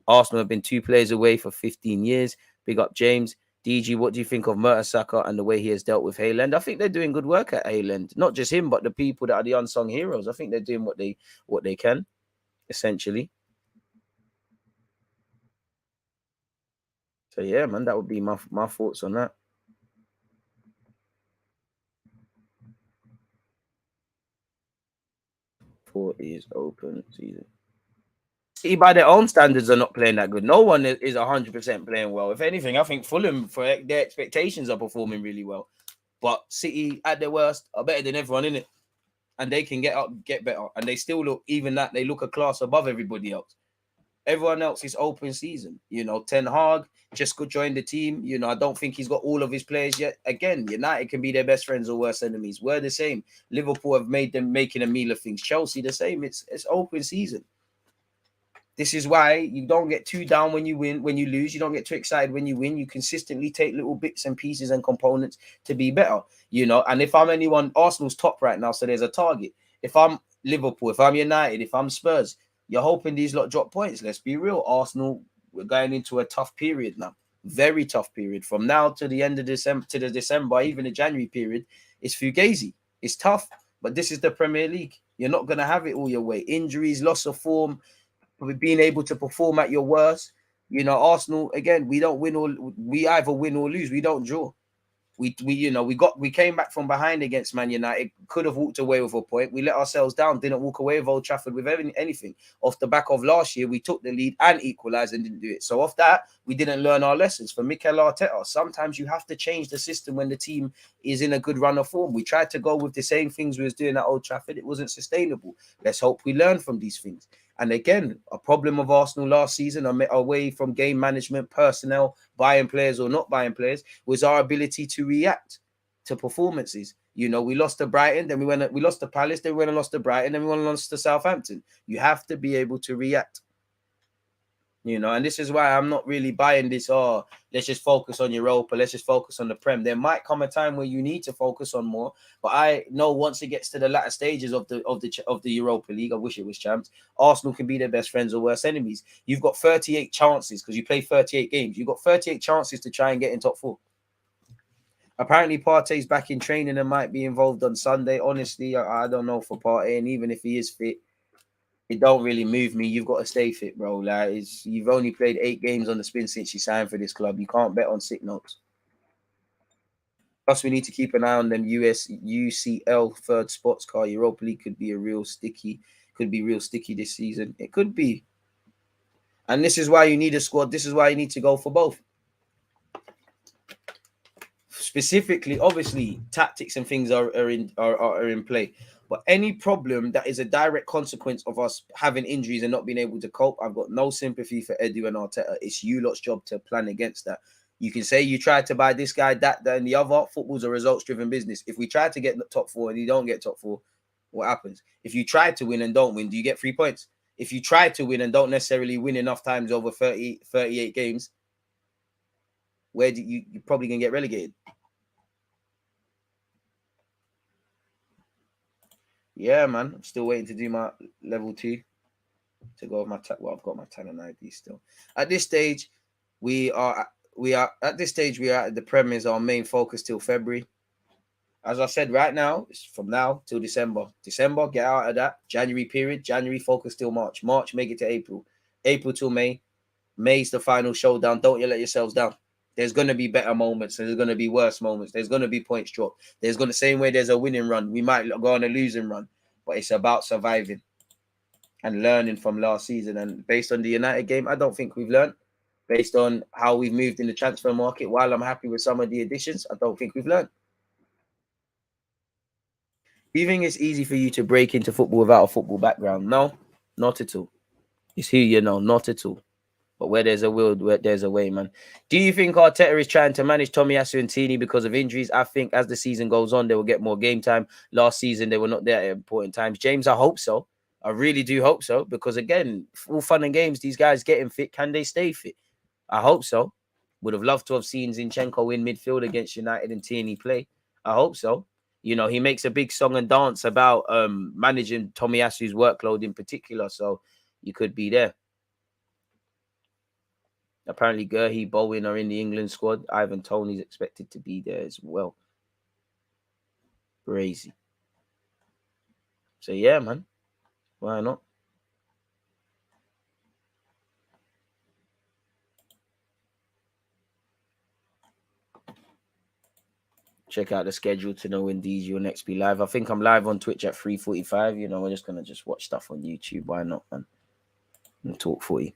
Arsenal have been 2 players away for 15 years. Big up, James. DG, what do you think of Mertesacker and the way he has dealt with Haaland? I think they're doing good work at Haaland. Not just him, but the people that are the unsung heroes. I think they're doing what they can, essentially. So yeah, man, that would be my thoughts on that. For is open season. See, by their own standards, are not playing that good. No one is 100% playing well. If anything, I think Fulham, for their expectations, are performing really well. But City, at their worst, are better than everyone in it, and they can get better, and they still look, even that, they look a class above everybody else. Everyone else is open season. You know, Ten Hag just could join the team. You know, I don't think he's got all of his players yet. Again, United can be their best friends or worst enemies. We're the same. Liverpool have made them making a meal of things. Chelsea the same. It's open season. This is why you don't get too down when you win. When you lose, you don't get too excited when you win. You consistently take little bits and pieces and components to be better, you know. And if I'm anyone, Arsenal's top right now, so there's a target. If I'm Liverpool, if I'm United, if I'm Spurs, you're hoping these lot drop points. Let's be real. Arsenal, we're going into a tough period now. Very tough period. From now to the end of December, to the December, even the January period, it's fugazi. It's tough, but this is the Premier League. You're not going to have it all your way. Injuries, loss of form, being able to perform at your worst. You know, Arsenal, again, we either win or lose. We don't draw. We we came back from behind against Man United, could have walked away with a point. We let ourselves down, didn't walk away with Old Trafford with anything. Off the back of last year, we took the lead and equalised and didn't do it. So off that, we didn't learn our lessons. For Mikel Arteta, sometimes you have to change the system when the team is in a good run of form. We tried to go with the same things we was doing at Old Trafford. It wasn't sustainable. Let's hope we learn from these things. And again, a problem of Arsenal last season, away from game management, personnel, buying players or not buying players, was our ability to react to performances. We lost to Brighton, then we lost to Palace, then we went and lost to Brighton, then we went and lost to Southampton. You have to be able to react. And this is why I'm not really buying this, let's just focus on Europa, let's just focus on the Prem. There might come a time where you need to focus on more, but I know once it gets to the latter stages of the Europa League, I wish it was champs, Arsenal can be their best friends or worst enemies. You've got 38 chances, because you play 38 games, you've got 38 chances to try and get in top 4. Apparently Partey's back in training and might be involved on Sunday. Honestly, I don't know for Partey, and even if he is fit, it don't really move me. You've got to stay fit, bro. Like, you've only played 8 games on the spin since you signed for this club. You can't bet on sick notes. Plus, we need to keep an eye on them UCL third spots car. Europa League could be real sticky this season. It could be. And this is why you need a squad. This is why you need to go for both. Specifically, obviously, tactics and things are in play. But any problem that is a direct consequence of us having injuries and not being able to cope, I've got no sympathy for Edu and Arteta. It's you lot's job to plan against that. You can say you tried to buy this guy, that, and the other. Football's a results-driven business. If we try to get top 4 and you don't get top 4, what happens? If you try to win and don't win, do you get 3 points? If you try to win and don't necessarily win enough times over 38 games, where do you're probably going to get relegated. Yeah, man. I'm still waiting to do my level 2 to go with my I've got my talent ID still. At this stage, we are at the Prem is our main focus till February. As I said, right now, it's from now till December. December, get out of that. January period. January focus till March. March, make it to April. April till May. May's the final showdown. Don't you let yourselves down. There's going to be better moments. There's going to be worse moments. There's going to be points dropped. Same way there's a winning run. We might go on a losing run. But it's about surviving and learning from last season. And based on the United game, I don't think we've learned. Based on how we've moved in the transfer market, while I'm happy with some of the additions, I don't think we've learned. Do you think it's easy for you to break into football without a football background? No, not at all. It's who you know, not at all. But where there's a will, there's a way, man. Do you think Arteta is trying to manage Tomiyasu and Tini because of injuries? I think as the season goes on, they will get more game time. Last season, they were not there at important times. James, I hope so. I really do hope so. Because again, all fun and games, these guys getting fit. Can they stay fit? I hope so. Would have loved to have seen Zinchenko in midfield against United and Tierney play. I hope so. He makes a big song and dance about managing Tomiyasu's workload in particular. So you could be there. Apparently, Gurhey, Bowen are in the England squad. Ivan Toney's expected to be there as well. Crazy. So, yeah, man. Why not? Check out the schedule to know when DG will next be live. I think I'm live on Twitch at 3:45. We're just going to watch stuff on YouTube. Why not, man? And talk for you.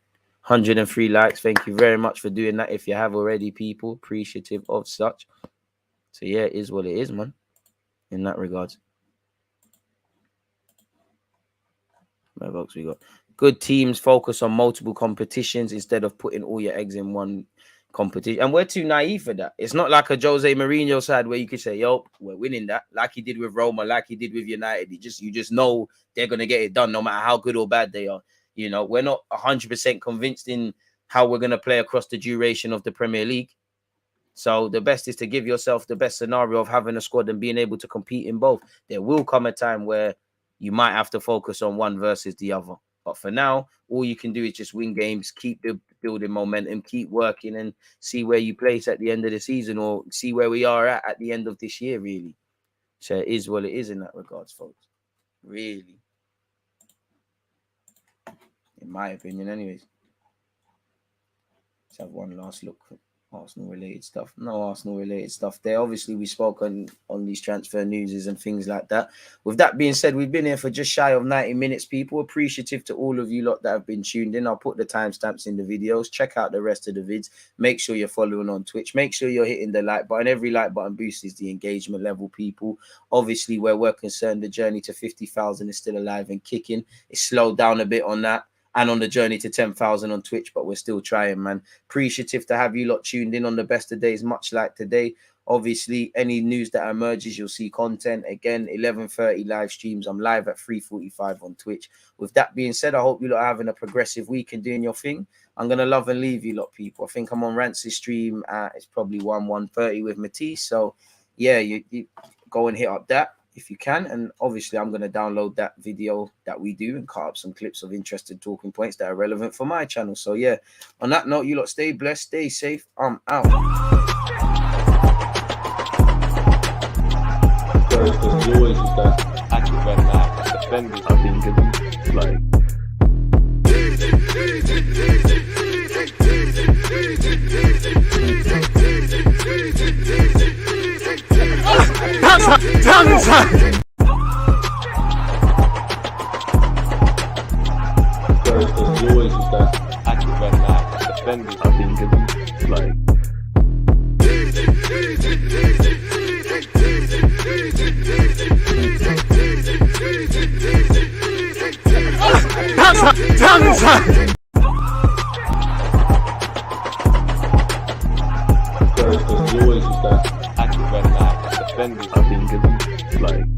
103 likes. Thank you very much for doing that. If you have already, people, appreciative of such. So yeah, it is what it is, man. In that regard. My folks, we got good teams focus on multiple competitions instead of putting all your eggs in one competition. And we're too naive for that. It's not like a Jose Mourinho side where you could say, yo, we're winning that, like he did with Roma, like he did with United. You just know they're gonna get it done no matter how good or bad they are. We're not 100% convinced in how we're going to play across the duration of the Premier League. So the best is to give yourself the best scenario of having a squad and being able to compete in both. There will come a time where you might have to focus on one versus the other. But for now, all you can do is just win games, keep building momentum, keep working and see where you place at the end of the season or see where we are at the end of this year, really. So it is what it is in that regards, folks. Really. In my opinion, anyways. Let's have one last look Arsenal related stuff. No Arsenal related stuff there. Obviously, we spoke on these transfer newses and things like that. With that being said, we've been here for just shy of 90 minutes, people. Appreciative to all of you lot that have been tuned in. I'll put the timestamps in the videos. Check out the rest of the vids. Make sure you're following on Twitch. Make sure you're hitting the like button. Every like button boosts the engagement level, people. Obviously, where we're concerned, the journey to 50,000 is still alive and kicking. It's slowed down a bit on that, and on the journey to 10,000 on Twitch, but we're still trying, man. Appreciative to have you lot tuned in on the best of days, much like today. Obviously, any news that emerges, you'll see content. Again, 11:30 live streams. I'm live at 3:45 on Twitch. With that being said, I hope you lot are having a progressive week and doing your thing. I'm going to love and leave you lot, people. I think I'm on Rance's stream at, it's probably 1:30 with Matisse. So, yeah, you go and hit up that if you can. And obviously, I'm going to download that video that we do and cut up some clips of interesting talking points that are relevant for my channel. So, yeah, on that note, you lot stay blessed, stay safe. I'm out. There's always just that active red flag defenders. I think it's like there's always just that active red flag defenders. I think it's like there's always just that active red flag defenders. I think it's like